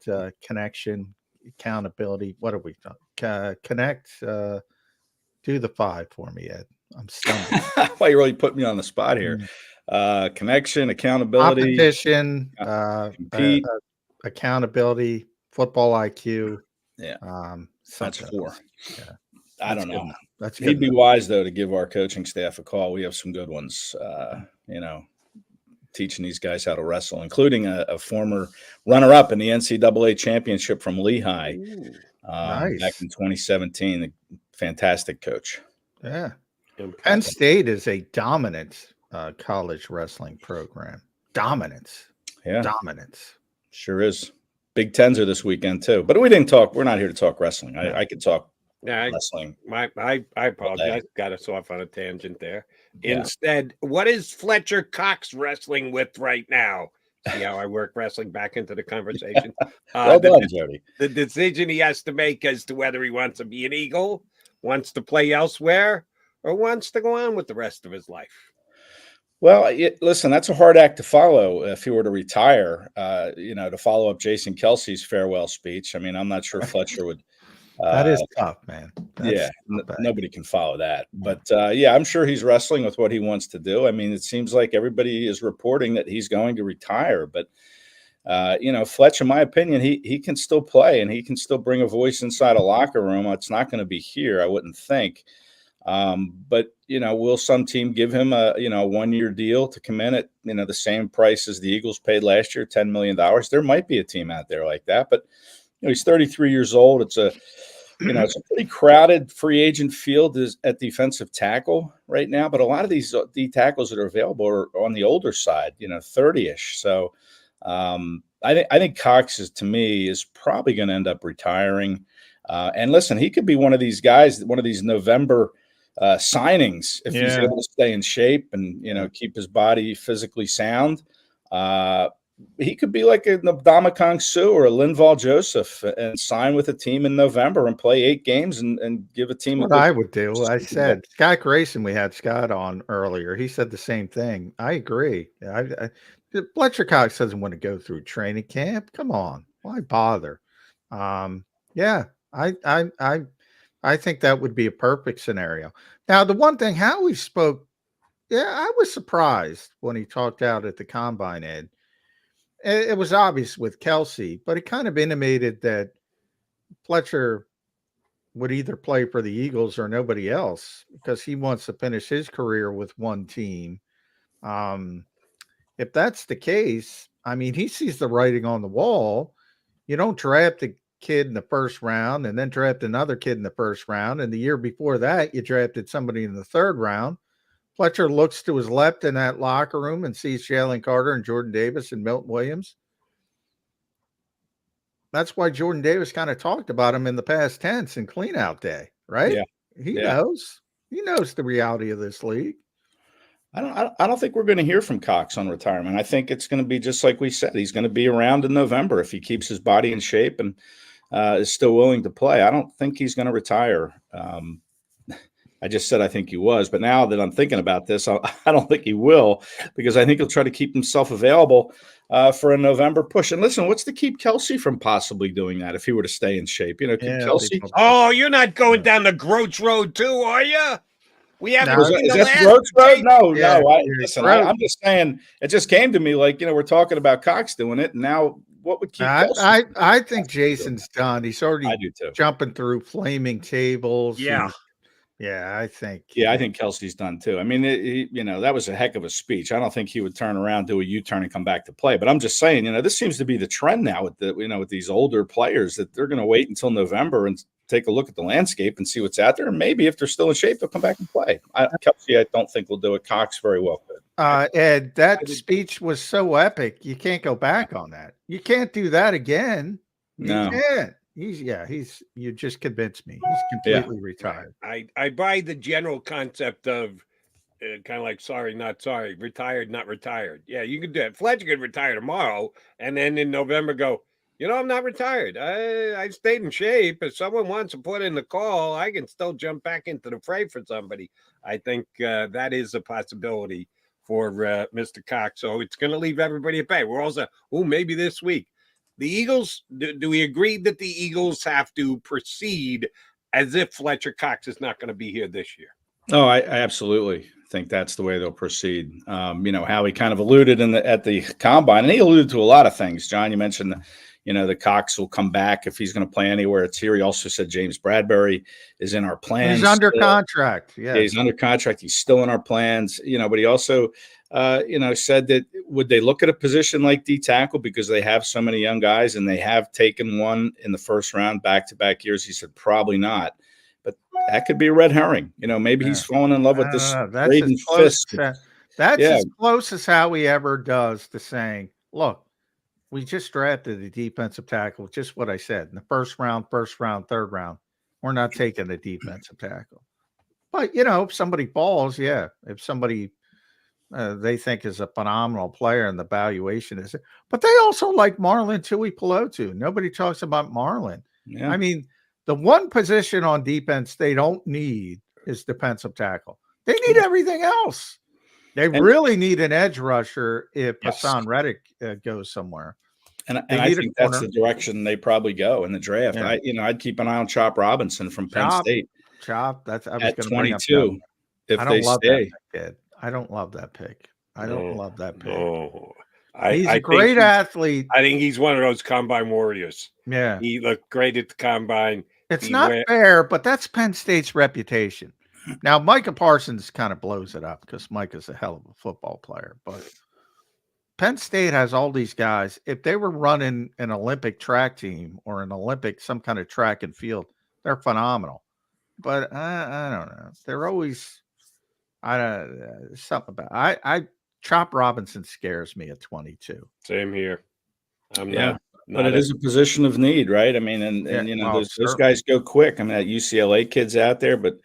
F: connection, accountability? What are we talking? Connect. Do the 5 for me, Ed. I'm stumbling.
L: Why you really put me on the spot here? Connection, accountability,
F: competition,
L: compete,
F: accountability, football IQ.
L: Yeah,
F: that's
L: 4. Yeah. I don't know.
F: That's
L: He'd be wise though to give our coaching staff a call. We have some good ones. Teaching these guys how to wrestle, including a former runner-up in the NCAA championship from Lehigh
F: nice.
L: Back in 2017. A fantastic coach.
F: Yeah. Penn State is a dominant college wrestling program. Dominance.
L: Yeah.
F: Dominance.
L: Sure is. Big Tens are this weekend too. But we didn't talk. We're not here to talk wrestling. I could talk wrestling.
E: I apologize. Got us off on a tangent there. Yeah. Instead, what is Fletcher Cox wrestling with right now? See how I work wrestling back into the conversation.
L: Well done, Jody.
E: The decision he has to make as to whether he wants to be an Eagle, wants to play elsewhere, or wants to go on with the rest of his life.
L: Well, listen, that's a hard act to follow if he were to retire, to follow up Jason Kelce's farewell speech. I mean, I'm not sure Fletcher would.
F: That is tough, man.
L: Nobody can follow that. But, I'm sure he's wrestling with what he wants to do. I mean, it seems like everybody is reporting that he's going to retire. But, Fletch, in my opinion, he can still play and he can still bring a voice inside a locker room. It's not going to be here, I wouldn't think. But will some team give him a 1-year deal to come in at the same price as the Eagles paid last year, $10 million? There might be a team out there like that, but he's 33 years old. It's a pretty crowded free agent field at defensive tackle right now. But a lot of these D tackles that are available are on the older side, 30-ish. So I think Cox to me is probably going to end up retiring. And listen, he could be one of these guys, one of these November signings if he's able to stay in shape and keep his body physically sound. He could be like a Ndamukong Suh or a Linval Joseph and sign with a team in November and play 8 games and give a team.
F: What I would do. I said Scott Grayson. We had Scott on earlier. He said the same thing. I agree. Fletcher Cox doesn't want to go through training camp. Come on, why bother? I think that would be a perfect scenario. Now, the one thing Howie spoke, I was surprised when he talked out at the combine, Ed. It was obvious with Kelce, but it kind of intimated that Fletcher would either play for the Eagles or nobody else because he wants to finish his career with one team. If that's the case, I mean, he sees the writing on the wall. You don't draft a kid in the first round and then draft another kid in the first round. And the year before that, you drafted somebody in the 3rd round. Fletcher looks to his left in that locker room and sees Jalen Carter and Jordan Davis and Milton Williams. That's why Jordan Davis kind of talked about him in the past tense in clean-out day, right?
L: Yeah.
F: He knows. He knows the reality of this league.
L: I don't think we're going to hear from Cox on retirement. I think it's going to be just like we said. He's going to be around in November if he keeps his body in shape and is still willing to play. I don't think he's going to retire. I just said I think he was, but now that I'm thinking about this, I don't think he will because I think he'll try to keep himself available for a November push. And listen, what's to keep Kelce from possibly doing that if he were to stay in shape? Kelce.
E: Oh, you're not going down the Groach Road too, are you? We haven't
F: No,
E: seen
L: Is
E: the
L: that
E: last
L: Brooks Road?
E: tape.
L: No,
F: Yeah,
L: no.
F: yeah,
L: Listen,
F: Brooks.
L: I'm just saying. It just came to me like we're talking about Cox doing it, and now what would keep Kelce?
F: I think Jason's done. He's already
L: I do too.
F: jumping through flaming tables.
E: Yeah.
F: Yeah, I think.
L: Yeah, I think Kelsey's done too. I mean, that was a heck of a speech. I don't think he would turn around, do a U-turn, and come back to play. But I'm just saying, this seems to be the trend now with these older players that they're going to wait until November and take a look at the landscape and see what's out there. And maybe if they're still in shape, they'll come back and play. Kelce, I don't think will do it. Cox very well could.
F: Ed, that speech was so epic. You can't go back on that. You can't do that again.
L: No.
F: You can't. You just convinced me. He's completely retired.
E: I buy the general concept of kind of like sorry, not sorry, retired, not retired. Yeah, you can do it. Fletcher could retire tomorrow and then in November go, I'm not retired. I stayed in shape. If someone wants to put in the call, I can still jump back into the fray for somebody. I think that is a possibility for Mr. Cox. So it's going to leave everybody at bay. We're also, maybe this week. The Eagles, do we agree that the Eagles have to proceed as if Fletcher Cox is not going to be here this year?
L: Oh, I absolutely think that's the way they'll proceed. How he kind of alluded at the combine, and he alluded to a lot of things. John, you mentioned, the Cox will come back if he's going to play anywhere. It's here. He also said James Bradbury is in our plans.
F: He's under contract. Yeah,
L: he's under contract. He's still in our plans. But he also, said that would they look at a position like D tackle because they have so many young guys and they have taken one in the first round back-to-back years. He said probably not. But that could be a red herring. Maybe he's fallen in love with this Braden Fisk.
F: That's as close as Howie ever does to saying, look, we just drafted a defensive tackle, just what I said, in the first round, third round. We're not taking a defensive tackle. But, if somebody falls, if somebody they think is a phenomenal player and the valuation is – but they also like Marlon Tuipulotu. Nobody talks about Marlon.
L: Yeah.
F: I mean, the one position on defense they don't need is defensive tackle. They need everything else. They really need an edge rusher if Haason Reddick goes somewhere.
L: And I think that's the direction they probably go in the draft. Yeah. I'd keep an eye on Chop Robinson from Penn State.
F: Chop, that's I was
L: at 22. If
F: I
L: they stay,
F: I don't love that pick. I don't love that pick.
E: No.
F: He's a great athlete.
E: I think he's one of those combine warriors.
F: Yeah,
E: he looked great at the combine.
F: It's not fair, but that's Penn State's reputation. Now, Micah Parsons kind of blows it up because Micah's a hell of a football player, but Penn State has all these guys. If they were running an Olympic track team or an Olympic, some kind of track and field, they're phenomenal. But I don't know. They're always, something about I Chop Robinson scares me at 22.
E: Same here.
L: But it is a position of need, right? I mean, those guys go quick. I mean, that UCLA kid's out there, but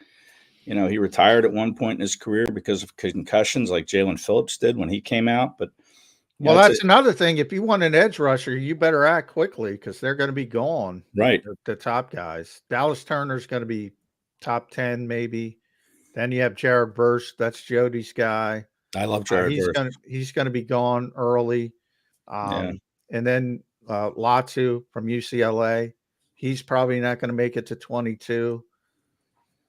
L: he retired at one point in his career because of concussions, like Jalen Phillips did when he came out. But
F: that's another thing. If you want an edge rusher, you better act quickly because they're going to be gone.
L: Right,
F: the top guys. Dallas Turner's going to be top 10, maybe. Then you have Jared Verse. That's Jody's guy.
L: I love Jared Verse.
F: He's going to be gone early. And then Latu from UCLA. He's probably not going to make it to 22.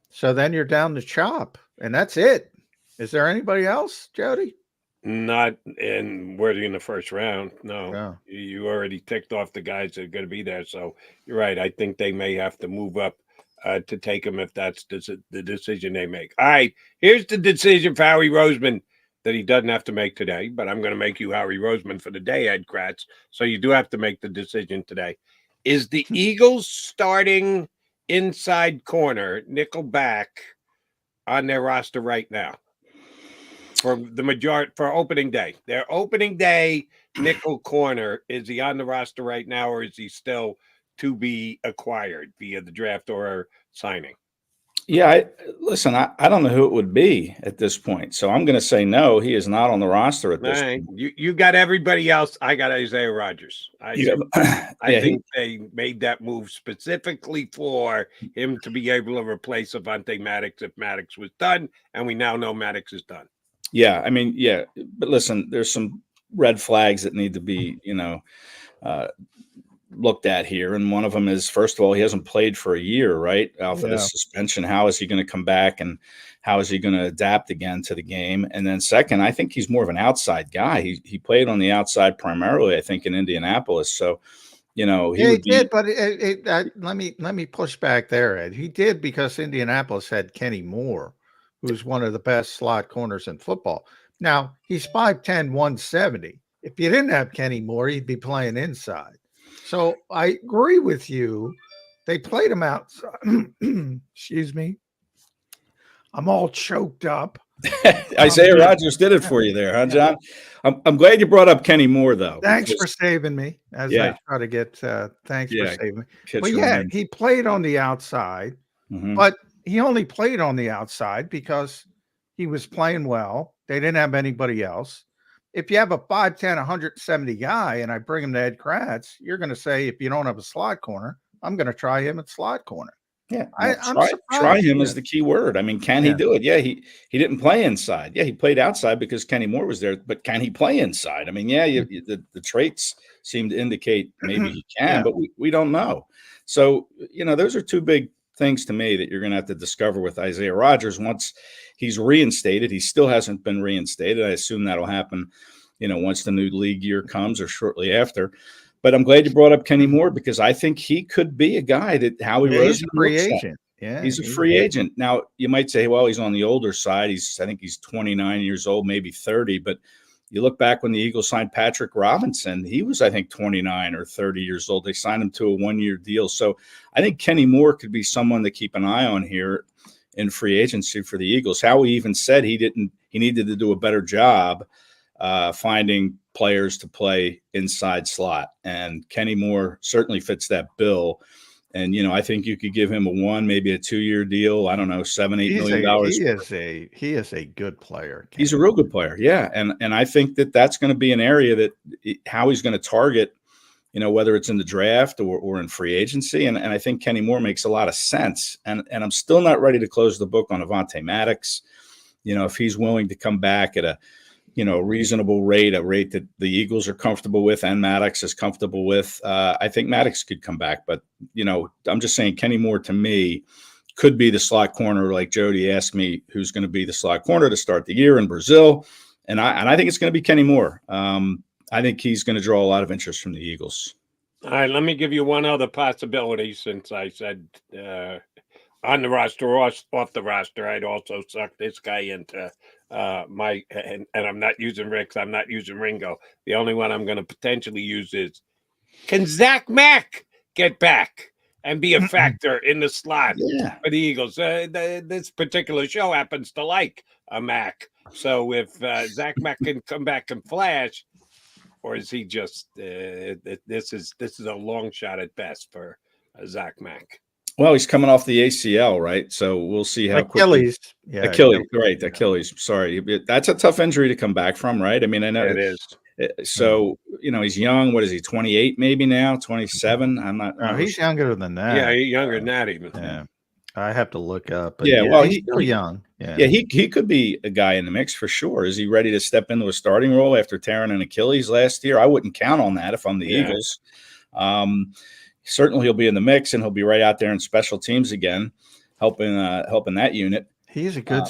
F: So then you're down to Chop, and that's it. Is there anybody else, Jody?
E: Not in worthy in the first round. No. You already ticked off the guys that are going to be there. So you're right. I think they may have to move up to take him if that's the decision they make. All right, here's the decision for Howie Roseman that he doesn't have to make today, but I'm going to make you Howie Roseman for the day, Ed Kracz. So you do have to make the decision today. Is the Eagles starting inside corner, nickel back, on their roster right now for the majority for opening day? Their opening day nickel corner, is he on the roster right now, or is he still to be acquired via the draft or signing?
L: Yeah, I don't know who it would be at this point. So I'm going to say no, he is not on the roster at this point.
E: You got everybody else. I got Isaiah Rodgers. I think they made that move specifically for him to be able to replace Avonte Maddox if Maddox was done, and we now know Maddox is done.
L: Yeah, I mean, but listen, there's some red flags that need to be, looked at here, and one of them is, first of all, he hasn't played for a year, right? Off of
F: Yeah.
L: his suspension. How is he going to come back, and how is he going to adapt again to the game? And then second, I think he's more of an outside guy. He played on the outside primarily, I think, in Indianapolis. So, he would be.
F: Did, but let me push back there, Ed. He did because Indianapolis had Kenny Moore, who's one of the best slot corners in football. Now, he's 5'10", 170. If you didn't have Kenny Moore, he'd be playing inside. So I agree with you. They played him outside. Excuse me. I'm all choked up.
L: Isaiah Rodgers did it for you there, huh, John? I'm glad you brought up Kenny Moore, though.
F: Thanks for saving me as I try to get thanks for saving me. But yeah, he played on the outside, but he only played on the outside because he was playing well. They didn't have anybody else. If you have a 5'10", 170 guy and I bring him to Ed Kracz, you're going to say, if you don't have a slot corner, I'm going to try him at slot corner.
L: Yeah,
F: I'm
L: try him is the key word. I mean, can he do it? Yeah, he didn't play inside. Yeah, he played outside because Kenny Moore was there, but can he play inside? I mean, yeah, the traits seem to indicate maybe he can, but we don't know. So, those are two big things to me that you're going to have to discover with Isaiah Rodgers once he's reinstated. He still hasn't been reinstated. I assume that'll happen, once the new league year comes or shortly after. But I'm glad you brought up Kenny Moore because I think he could be a guy that Howie Roseman
F: he's a free agent.
L: Yeah, he's a free agent. Now, you might say, well, he's on the older side. I think he's 29 years old, maybe 30. But you look back when the Eagles signed Patrick Robinson, he was, I think, 29 or 30 years old. They signed him to a one-year deal. So I think Kenny Moore could be someone to keep an eye on here in free agency for the Eagles. Howie even said he needed to do a better job finding players to play inside slot. And Kenny Moore certainly fits that bill. And, I think you could give him a maybe a 2-year deal. I don't know, $7-8 million.
F: He is a good player.
L: Kenny. He's a real good player. Yeah. And I think that's going to be an area that Howie's going to target, whether it's in the draft or in free agency. And I think Kenny Moore makes a lot of sense. And I'm still not ready to close the book on Avonte Maddox. If he's willing to come back at a reasonable rate, a rate that the Eagles are comfortable with and Maddox is comfortable with, I think Maddox could come back. But, I'm just saying Kenny Moore to me could be the slot corner. Like Jody asked me, who's going to be the slot corner to start the year in Brazil. And I think it's going to be Kenny Moore. I think he's going to draw a lot of interest from the Eagles.
E: All right, let me give you one other possibility since I said on the roster or off the roster, I'd also suck this guy into and I'm not using Rick's, I'm not using Ringo. The only one I'm going to potentially use is, can Zach Mack get back and be a factor in the slot for the Eagles? This particular show happens to like a Mack. So if Zach Mack can come back and flash, or is he just this is a long shot at best for Zach Mack?
L: Well, he's coming off the ACL, right? So we'll see how
F: Achilles.
L: quickly. Achilles, right? Achilles. Sorry, that's a tough injury to come back from, right? I mean, I know
E: it is.
L: So he's young. What is he? 28, maybe now? 27? I'm not.
F: No, he's younger than that.
E: Yeah, he's younger than that even.
F: Yeah, I have to look up. But
L: well,
F: he's still young.
L: Yeah, he could be a guy in the mix for sure. Is he ready to step into a starting role after tearing an Achilles last year? I wouldn't count on that if I'm the Eagles. Certainly he'll be in the mix, and he'll be right out there in special teams again, helping that unit.
F: He's a good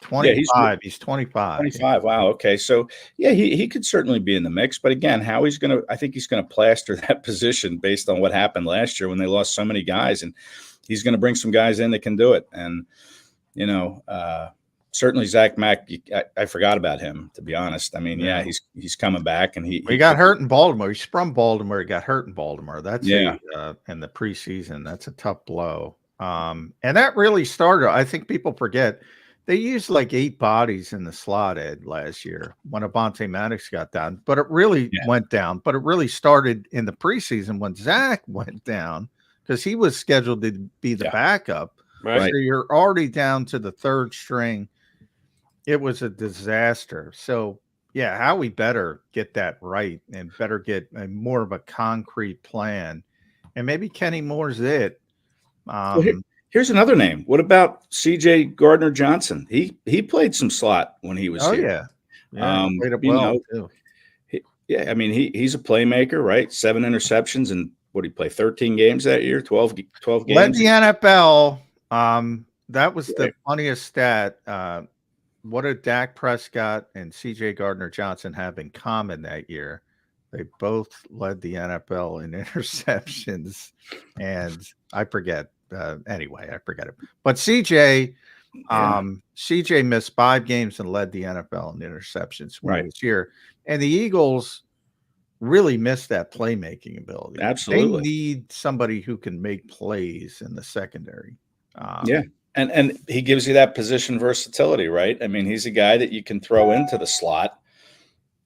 F: 25. He's 25.
L: 25. Wow. Okay. So he could certainly be in the mix. But again, I think he's gonna plaster that position based on what happened last year when they lost so many guys, and he's gonna bring some guys in that can do it. And certainly Zach Mack, I forgot about him, to be honest. I mean, he's coming back, and he
F: got hurt in Baltimore. He's from Baltimore. He got hurt in Baltimore. That's in the preseason. That's a tough blow. And that really started. I think people forget they used like 8 bodies in the slot, Ed, last year when Avonte Maddox got down. But it really went down. But it really started in the preseason when Zach went down because he was scheduled to be the backup.
E: Right.
F: So you're already down to the 3rd string. It was a disaster. So, Howie better get that right and better get more of a concrete plan. And maybe Kenny Moore's it.
L: Here's another name. What about C.J. Gardner-Johnson? He played some slot when he was here.
F: Played it well, too.
L: Yeah, I mean, he's a playmaker, right? 7 interceptions, and what did he play? 13 games that year, 12 games.
F: Led the NFL. That was the funniest stat. What did Dak Prescott and C.J. Gardner-Johnson have in common that year? They both led the NFL in interceptions, and I forget. Anyway, I forget it. But CJ missed 5 games and led the NFL in interceptions when he was here. And the Eagles really missed that playmaking ability.
L: Absolutely.
F: They need somebody who can make plays in the secondary.
L: And he gives you that position versatility, right? I mean, he's a guy that you can throw into the slot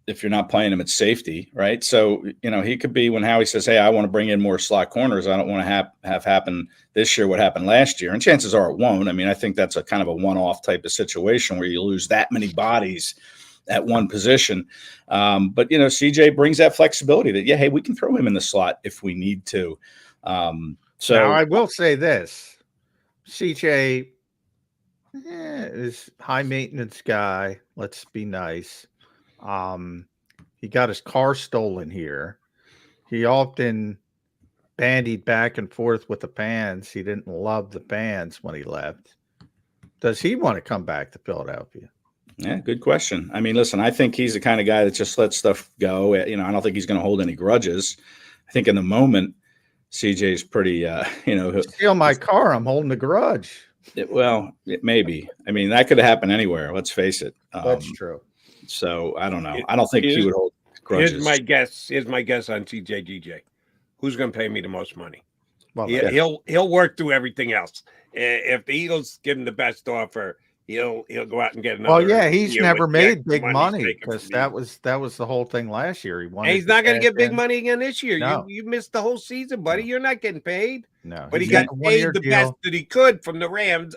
L: if you're not playing him at safety, right? So, he could be when Howie says, hey, I want to bring in more slot corners. I don't want to have happen this year what happened last year. And chances are it won't. I mean, I think that's a kind of a one-off type of situation where you lose that many bodies at one position. But, CJ brings that flexibility that, hey, we can throw him in the slot if we need to. So
F: now, I will say this. CJ is high maintenance guy. Let's be nice. He got his car stolen here. He often bandied back and forth with the fans. He didn't love the fans when he left. Does he want to come back to Philadelphia?
L: Yeah, good question. I mean, listen, I think he's the kind of guy that just lets stuff go. I don't think he's going to hold any grudges. I think in the moment, CJ's pretty,
F: steal my car. I'm holding a grudge.
L: Maybe. I mean, that could happen anywhere. Let's face it.
F: That's true.
L: So I don't know. I don't think he would hold grudges.
E: Here's my guess on DJ. Who's going to pay me the most money?
F: Well,
E: he'll work through everything else. If the Eagles give him the best offer, he'll go out and get another.
F: Well, yeah, he's never made big money because that was the whole thing last year.
E: He's not going to get big money again this year. No. You missed the whole season, buddy. You're not getting paid.
F: No,
E: but he got paid the best that he could from the Lions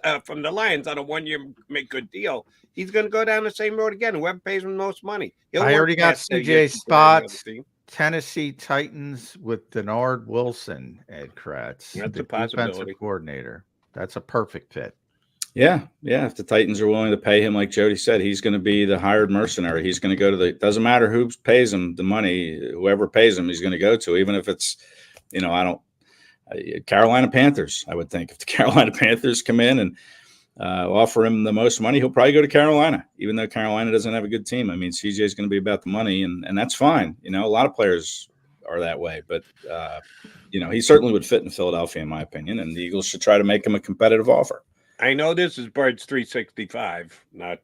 E: on a 1-year make good deal. He's going to go down the same road again. Whoever pays him the most money.
F: I already got CJ spots. Tennessee Titans with Denard Wilson, Ed Kracz.
E: That's a possibility.
F: Defensive coordinator. That's a perfect fit.
L: Yeah. If the Titans are willing to pay him, like Jody said, he's going to be the hired mercenary. He's going to go to doesn't matter who pays him the money, whoever pays him, he's going to go to, even if it's, Carolina Panthers, I would think. If the Carolina Panthers come in and offer him the most money, he'll probably go to Carolina, even though Carolina doesn't have a good team. I mean, CJ is going to be about the money, and that's fine. A lot of players are that way, but he certainly would fit in Philadelphia, in my opinion, and the Eagles should try to make him a competitive offer.
E: I know this is Birds 365, not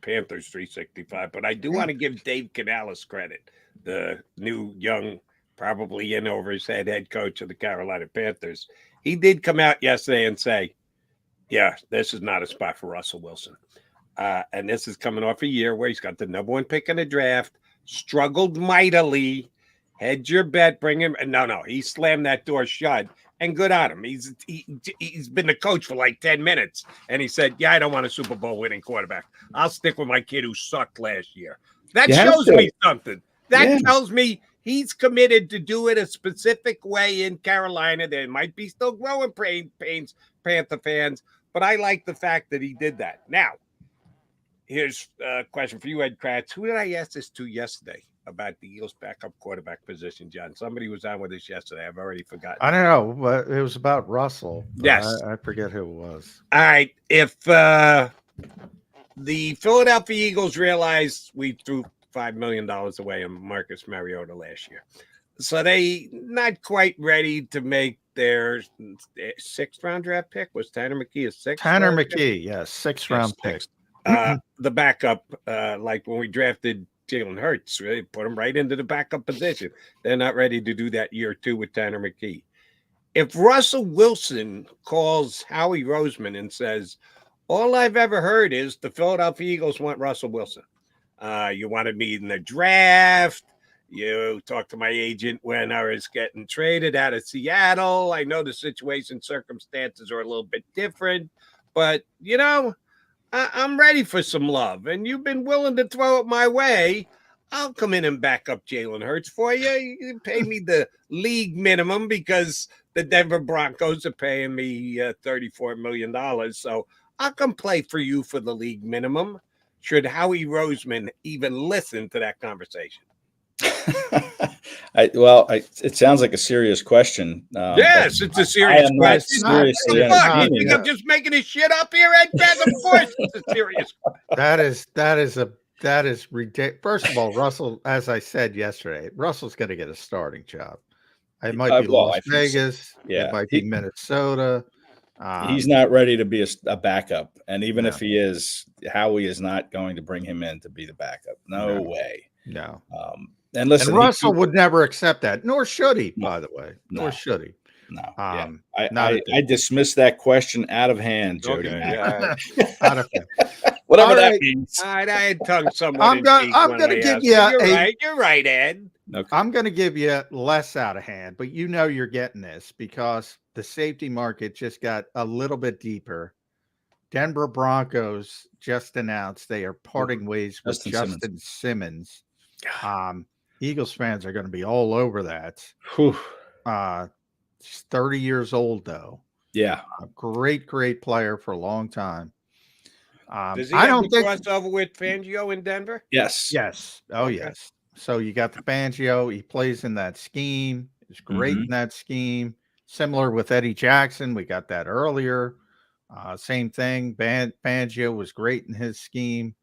E: Panthers 365, but I do want to give Dave Canales credit, the new young, probably in over his head coach of the Carolina Panthers. He did come out yesterday and say, yeah, this is not a spot for Russell Wilson. And this is coming off a year where he's got the number 1 pick in the draft, struggled mightily, hedge your bet, bring him. No, he slammed that door shut, and good on him. He's been the coach for like 10 minutes, and he said, yeah, I don't want a Super Bowl winning quarterback. I'll stick with my kid who sucked last year. That shows me something. That tells me he's committed to do it a specific way in Carolina. There might be still growing pains, Panther fans, but I like the fact that he did that. Now, here's a question for you, Ed Kracz. Who did I ask this to yesterday about the Eagles' backup quarterback position, John? Somebody was on with us yesterday. I've already forgotten.
F: I don't know, but it was about Russell.
E: Yes.
F: I forget who it was.
E: All right. If the Philadelphia Eagles realized we threw $5 million away on Marcus Mariota last year, so they not quite ready to make their 6th-round draft pick. Was Tanner McKee a 6th?
F: Tanner McKee, yes, 6th-round pick.
E: The backup, like when we drafted Jalen Hurts, really put him right into the backup position. They're not ready to do that year 2 with Tanner McKee. If Russell Wilson calls Howie Roseman and says, all I've ever heard is the Philadelphia Eagles want Russell Wilson. You wanted me in the draft. You talked to my agent when I was getting traded out of Seattle. I know the circumstances are a little bit different, but, I'm ready for some love, and you've been willing to throw it my way. I'll come in and back up Jalen Hurts for you. You pay me the league minimum because the Denver Broncos are paying me $34 million. So I'll come play for you for the league minimum. Should Howie Roseman even listen to that conversation?
L: It sounds like a serious question.
E: Yes, it's a serious question.
L: Seriously,
E: Fuck, you think I'm just making this shit up here, Ed Kracz? Of course, it's a serious question.
F: That is ridiculous. First of all, Russell, as I said yesterday, Russell's going to get a starting job. It might be Las Vegas. It might be Minnesota.
L: He's not ready to be a backup. And even if he is, Howie is not going to bring him in to be the backup. No way.
F: No.
L: And listen,
F: Russell would never accept that, nor should he, by the way. Nor should he.
L: No. I dismiss that question out of hand, Jody.
E: Okay,
F: out of hand.
L: Whatever that means.
E: I had tongued someone.
F: I'm going to give you
E: You're right, Ed.
F: Okay. I'm going to give you less out of hand, but you know you're getting this because the safety market just got a little bit deeper. Denver Broncos just announced they are parting ways with Justin Simmons. Eagles fans are going to be all over that. He's 30 years old, though.
L: Yeah.
F: A great player for a long time.
E: Does he have the crossover with Fangio in Denver?
L: Yes.
F: Yes. Oh, okay. Yes. So you got the Fangio. He plays in that scheme. He's great in that scheme. Similar with Eddie Jackson. We got that earlier. Same thing. Fangio was great in his scheme,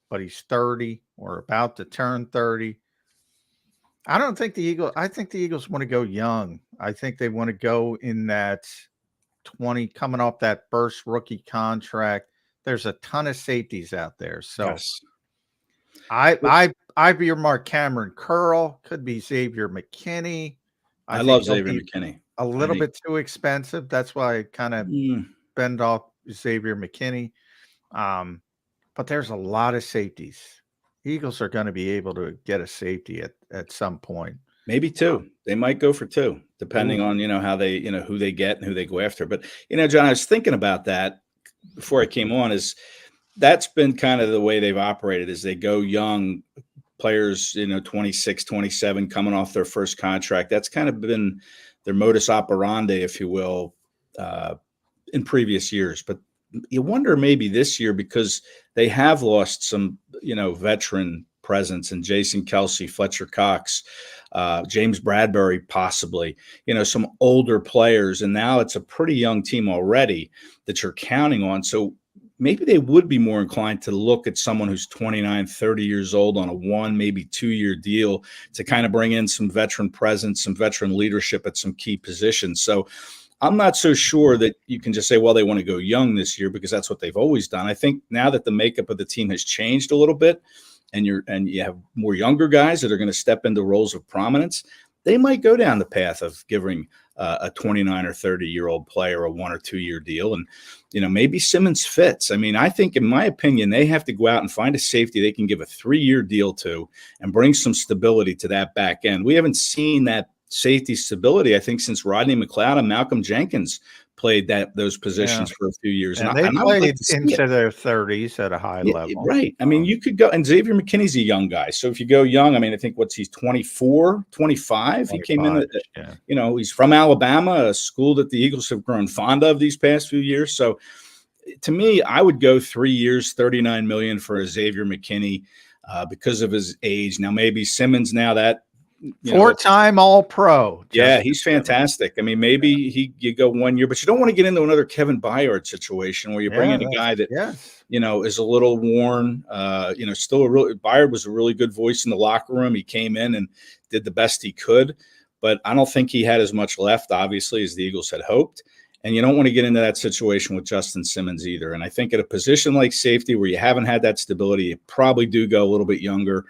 F: but he's 30 or about to turn 30. I think the Eagles want to go young. I think they want to go in that 20, coming off that first rookie contract. There's a ton of safeties out there. So
L: yes.
F: I've earmarked Cameron Curl, could be Xavier McKinney.
L: I love Xavier McKinney.
F: A little bit too expensive. That's why I kind of bend off Xavier McKinney. But there's a lot of safeties. Eagles are going to be able to get a safety at some point.
L: Maybe two. They might go for two, depending on, how they, who they get and who they go after. But, John, I was thinking about that before I came on, that's been kind of the way they've operated is they go young players, 26, 27 coming off their first contract. That's kind of been their modus operandi, if you will, in previous years. But you wonder maybe this year because they have lost some, veteran presence in Jason Kelce, Fletcher Cox, James Bradbury, possibly, some older players. And now it's a pretty young team already that you're counting on. So maybe they would be more inclined to look at someone who's 29, 30 years old on a 1, maybe 2-year deal to kind of bring in some veteran presence, some veteran leadership at some key positions. So I'm not so sure that you can just say, well, they want to go young this year because that's what they've always done. I think now that the makeup of the team has changed a little bit and you have more younger guys that are going to step into roles of prominence, they might go down the path of giving a 29 or 30-year-old player a 1 or 2 year deal. And, maybe Simmons fits. I mean, I think, in my opinion, they have to go out and find a safety they can give a 3-year deal to and bring some stability to that back end. We haven't seen that safety stability, I think, since Rodney McLeod and Malcolm Jenkins played those positions for a few years.
F: And they played into their 30s at a high level.
L: Right. I mean, you could go, and Xavier McKinney's a young guy. So if you go young, I mean, I think he's 24, 25. He came in, he's from Alabama, a school that the Eagles have grown fond of these past few years. So to me, I would go 3 years, $39 million for a Xavier McKinney because of his age. Now, maybe Simmons that,
F: 4-time All-Pro.
L: Yeah, he's fantastic. I mean, maybe you go 1 year, but you don't want to get into another Kevin Byard situation where you bring in a guy that is a little worn. Byard was a really good voice in the locker room. He came in and did the best he could, but I don't think he had as much left, obviously, as the Eagles had hoped. And you don't want to get into that situation with Justin Simmons either. And I think at a position like safety where you haven't had that stability, you probably do go a little bit younger.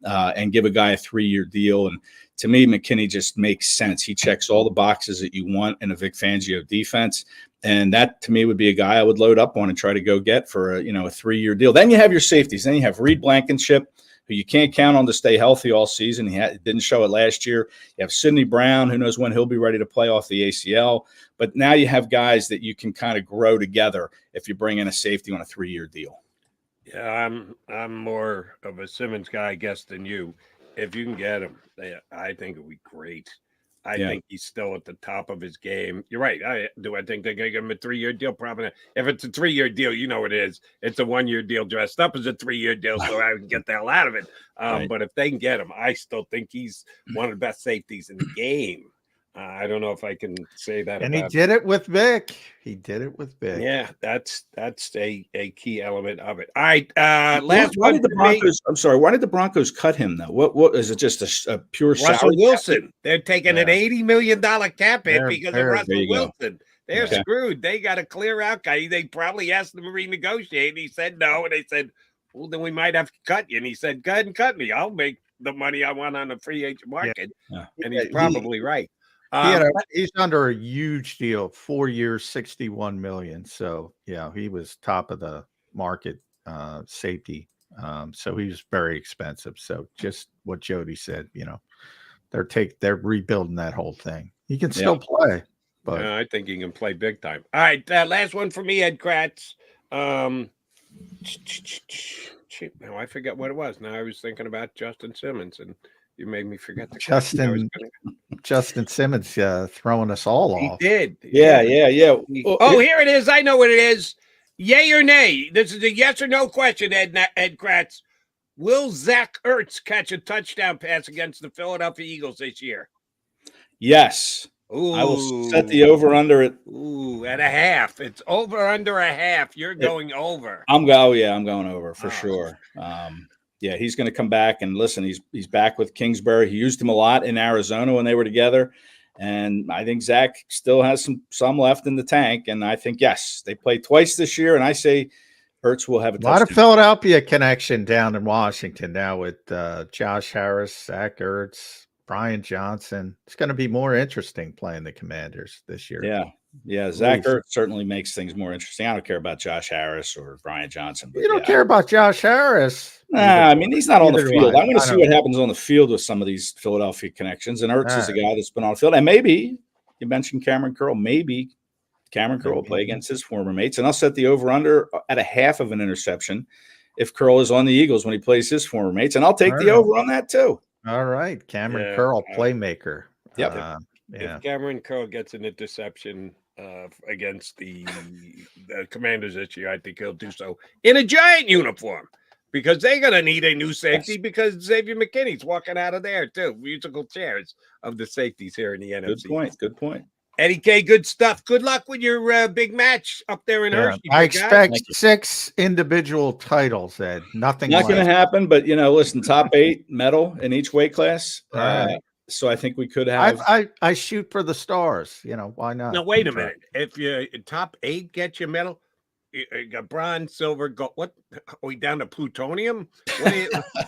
L: And give a guy a 3-year deal. And to me, McKinney just makes sense. He checks all the boxes that you want in a Vic Fangio defense. And that, to me, would be a guy I would load up on and try to go get for a 3-year deal. Then you have your safeties. Then you have Reed Blankenship, who you can't count on to stay healthy all season. He didn't show it last year. You have Sidney Brown, who knows when he'll be ready to play off the ACL. But now you have guys that you can kind of grow together if you bring in a safety on a 3-year deal.
E: Yeah, I'm more of a Simmons guy, I guess, than you. If you can get him, I think it would be great. I think he's still at the top of his game. You're right. I think they're going to give him a 3-year deal? Probably not. If it's a 3-year deal, you know what it is. It's a 1-year deal dressed up as a 3-year deal, so I can get the hell out of it. But if they can get him, I still think he's one of the best safeties in the game. I don't know if I can say that.
F: And he did it with Vic.
E: Yeah, that's a key element of it. All right. Last
L: why
E: one.
L: did the Broncos? I'm sorry. Why did the Broncos cut him though? What is it? Just a pure
E: Russell
L: salary
E: Wilson.
L: cap?
E: They're taking an $80 million cap hit because of Russell
L: you go.
E: Wilson. They're screwed. They got a clear out guy. They probably asked him to renegotiate, and he said no. And they said, "Well, then we might have to cut you." And he said, "Go ahead and cut me. I'll make the money I want on the free agent market." And he's probably right.
F: He's under a huge deal, 4 years, $61 million. So yeah, he was top of the market safety. So he was very expensive. So just what Jody said, they're rebuilding that whole thing. He can still play, but
E: I think he can play big time. All right, last one for me, Ed Kracz. Now I forget what it was. Now I was thinking about Justin Simmons, and you made me forget the
F: Justin Simmons throwing us all off.
E: He did.
L: Yeah.
E: Oh, here it is. I know what it is. Yay or nay? This is a yes or no question, Ed Kracz. Will Zach Ertz catch a touchdown pass against the Philadelphia Eagles this year?
L: Yes.
E: Ooh.
L: I will set the over-under at.
E: Ooh, at a half. It's over under a half. You're going over.
L: I'm going over for sure. Yeah, he's going to come back, and listen, he's back with Kingsbury. He used him a lot in Arizona when they were together, and I think Zach still has some left in the tank. And I think yes, they played twice this year, and I say Ertz will have a
F: lot of Philadelphia connection down in Washington now with Josh Harris, Zach Ertz, Brian Johnson. It's going to be more interesting playing the Commanders this year.
L: Yeah, Zach Ertz certainly makes things more interesting. I don't care about Josh Harris or Brian Johnson. But
F: you don't care about Josh Harris?
L: Nah, I mean, he's not on the field. I'm going to see what happens on the field with some of these Philadelphia connections. And Ertz is a guy that's been on the field. And maybe, you mentioned Cameron Curl, maybe Cameron Curl will play against his former mates. And I'll set the over-under at a half of an interception if Curl is on the Eagles when he plays his former mates. And I'll take the over on that too.
F: All right. Cameron Curl, playmaker.
L: Yep.
E: If Cameron Curl gets an interception against the Commanders this year, I think he'll do so in a Giant uniform, because they're going to need a new safety because Xavier McKinney's walking out of there too. Musical chairs of the safeties here in the NFC.
L: Good point.
E: Eddie K, good stuff. Good luck with your big match up there in Hershey.
F: I expect 6 individual titles, Ed. Nothing.
L: Not going to happen, but listen, top 8 medal in each weight class. So I think we could have.
F: I shoot for the stars. Why not?
E: Now wait a minute. If your top 8 get your medal, you got bronze, silver, gold. What? Are we down to plutonium?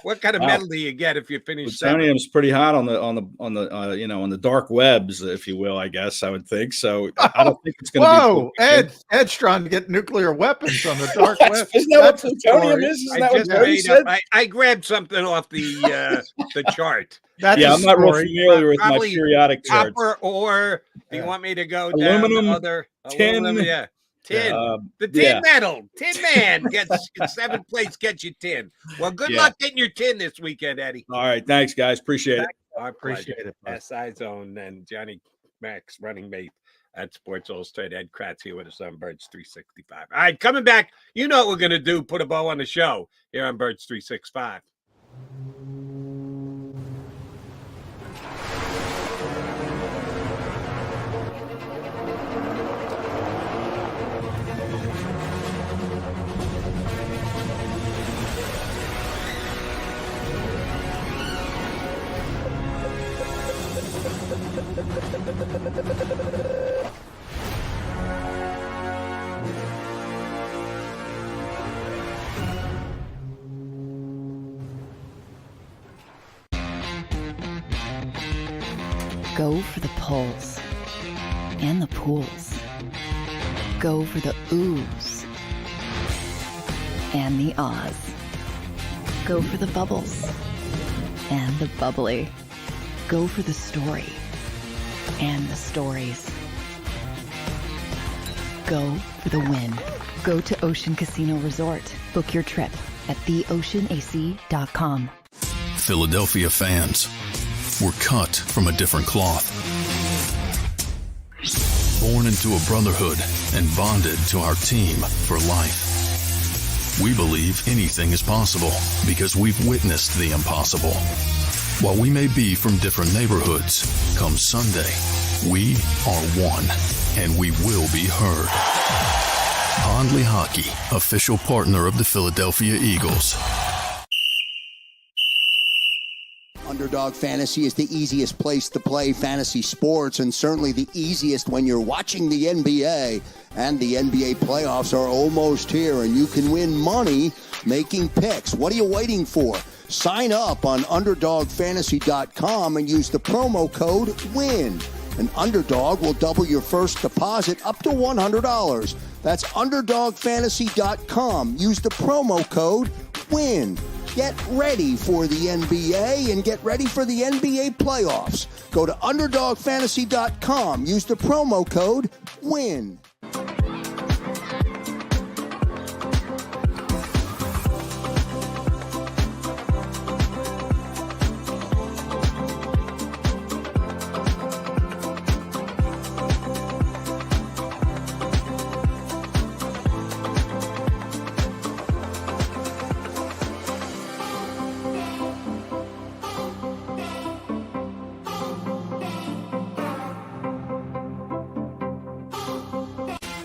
E: What kind of medal do you get if you finish?
L: Plutonium's pretty hot on the dark webs, if you will. I guess I would think so. I don't think it's going to be.
F: Ed's trying to get nuclear weapons on the dark web.
L: Isn't that what plutonium is? Isn't that what Barry said?
E: I grabbed something off the chart.
L: I'm not real familiar with my periodic charts.
E: Copper ore. Do you want me to go
L: aluminum,
E: down other
L: tin?
E: Aluminum, tin. The tin medal. Tin man gets 7th place, gets you tin. Well, good luck getting your tin this weekend, Eddie.
L: All right. Thanks, guys. Appreciate it.
E: I appreciate it. SI Zone and Johnny Max, running mate at Sports Illustrated. Ed Kracz here with us on Birds 365. All right, coming back. You know what we're going to do. Put a bow on the show here on Birds 365.
G: Go for the pulls and the pools. Go for the oohs and the ahs. Go for the bubbles and the bubbly. Go for the story and the stories. Go for the win. Go to Ocean Casino Resort. Book your trip at theoceanac.com.
D: Philadelphia fans were cut from a different cloth. born into a brotherhood and bonded to our team for life. We believe anything is possible because we've witnessed the impossible. While we may be from different neighborhoods, come Sunday, we are one, and we will be heard. Pondley Hockey, official partner of the Philadelphia Eagles.
H: Underdog Fantasy is the easiest place to play fantasy sports, and certainly the easiest when you're watching the NBA. And the NBA playoffs are almost here, and you can win money making picks. What are you waiting for? Sign up on UnderdogFantasy.com and use the promo code WIN. An Underdog will double your first deposit up to $100. That's UnderdogFantasy.com. Use the promo code WIN. Get ready for the NBA and get ready for the NBA playoffs. Go to UnderdogFantasy.com. Use the promo code WIN.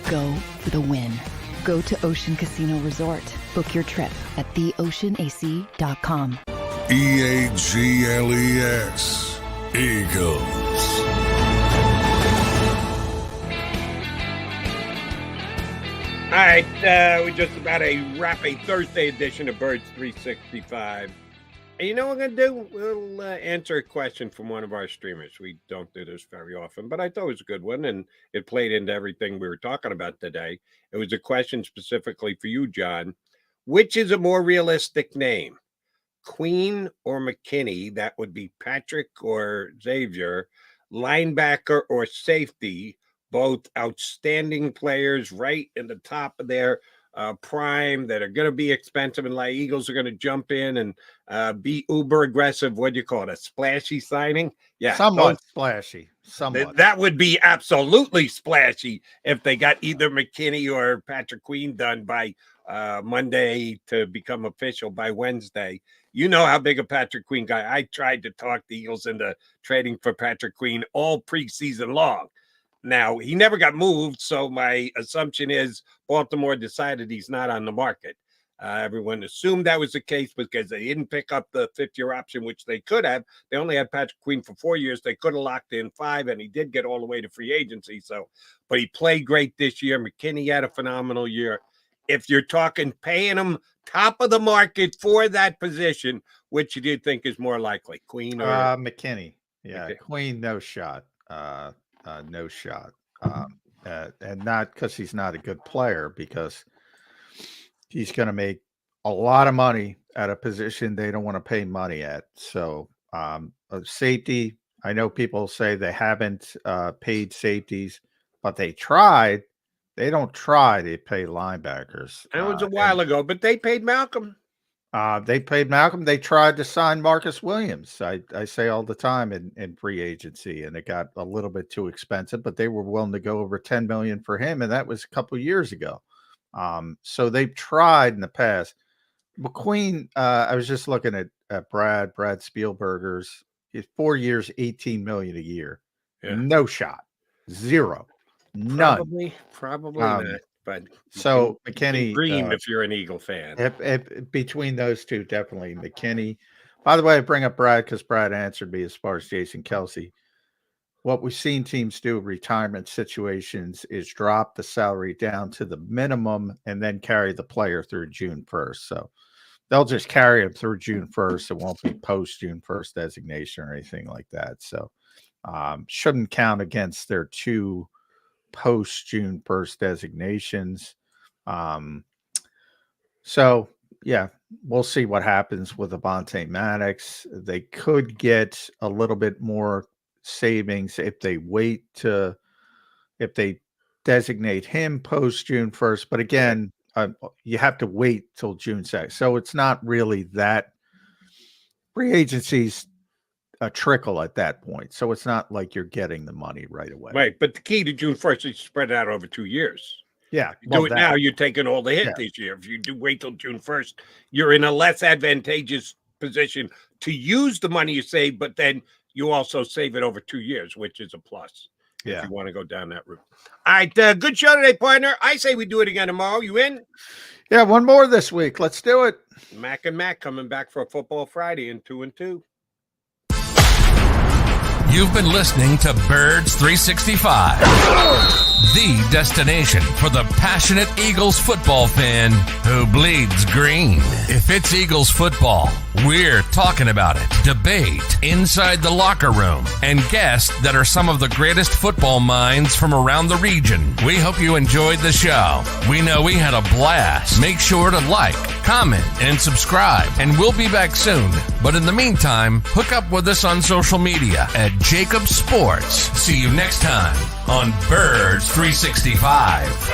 G: Go for the win. Go to Ocean Casino Resort. Book your trip at theoceanac.com.
K: EAGLES. Eagles.
E: All right, we're just about to wrap a Thursday edition of Birds 365. And you know what we're going to do? We'll answer a question from one of our streamers. We don't do this very often, but I thought it was a good one, and it played into everything we were talking about today. It was a question specifically for you, John. Which is a more realistic name, Queen or McKinney? That would be Patrick or Xavier, linebacker or safety, both outstanding players right in the top of their prime that are going to be expensive, and like Eagles are going to jump in and be uber aggressive. What do you call it? A splashy signing? Yeah,
F: somewhat splashy. Somewhat.
E: That would be absolutely splashy if they got either McKinney or Patrick Queen done by Monday to become official by Wednesday. You know how big a Patrick Queen guy. I tried to talk the Eagles into trading for Patrick Queen all preseason long. Now, he never got moved, so my assumption is Baltimore decided he's not on the market. Everyone assumed that was the case because they didn't pick up the fifth-year option, which they could have. They only had Patrick Queen for 4 years. They could have locked in 5, and he did get all the way to free agency. But he played great this year. McKinney had a phenomenal year. If you're talking paying him top of the market for that position, which you do think is more likely, Queen or
F: McKinney? Yeah, McKinney. Queen, no shot. No shot. And not because he's not a good player, because he's going to make a lot of money at a position they don't want to pay money at. So safety, I know people say they haven't paid safeties, but they tried. They don't try to pay linebackers.
E: That was a while ago, but they paid Malcolm.
F: They paid Malcolm. They tried to sign Marcus Williams. I say all the time in free agency, and it got a little bit too expensive, but they were willing to go over $10 million for him, and that was a couple of years ago. So they've tried in the past. McQueen, I was just looking at Brad Spielberger's 4 years, $18 million a year. Yeah. No shot. Zero. None.
E: Probably not. But
F: so McKinney,
E: dream if you're an Eagle fan.
F: Between those two, definitely McKinney. By the way, I bring up Brad because Brad answered me as far as Jason Kelce. What we've seen teams do in retirement situations is drop the salary down to the minimum and then carry the player through June 1st. So they'll just carry him through June 1st. It won't be post June 1st designation or anything like that. So shouldn't count against their two post June 1st designations. So yeah, we'll see what happens with Avonte Maddox. They could get a little bit more savings if they if they designate him post June 1st. But again, you have to wait till June 2nd. So it's not really that free agencies. a trickle at that point. So it's not like you're getting the money right away.
E: Right. But the key to June 1st is spread it out over 2 years.
F: Yeah.
E: You do it now, you're taking all the hit this year. If you do wait till June 1st, you're in a less advantageous position to use the money you save, but then you also save it over 2 years, which is a plus. If you want to go down that route. All right. Good show today, partner. I say we do it again tomorrow. You in?
F: Yeah. One more this week. Let's do it.
E: Mac and Mac coming back for a Football Friday in 2 and 2.
A: You've been listening to Birds 365, the destination for the passionate Eagles football fan who bleeds green. If it's Eagles football, we're talking about it. Debate, inside the locker room, and guests that are some of the greatest football minds from around the region. We hope you enjoyed the show. We know we had a blast. Make sure to like, comment, and subscribe, and we'll be back soon. But in the meantime, hook up with us on social media at JAKIB Sports. See you next time on Birds 365.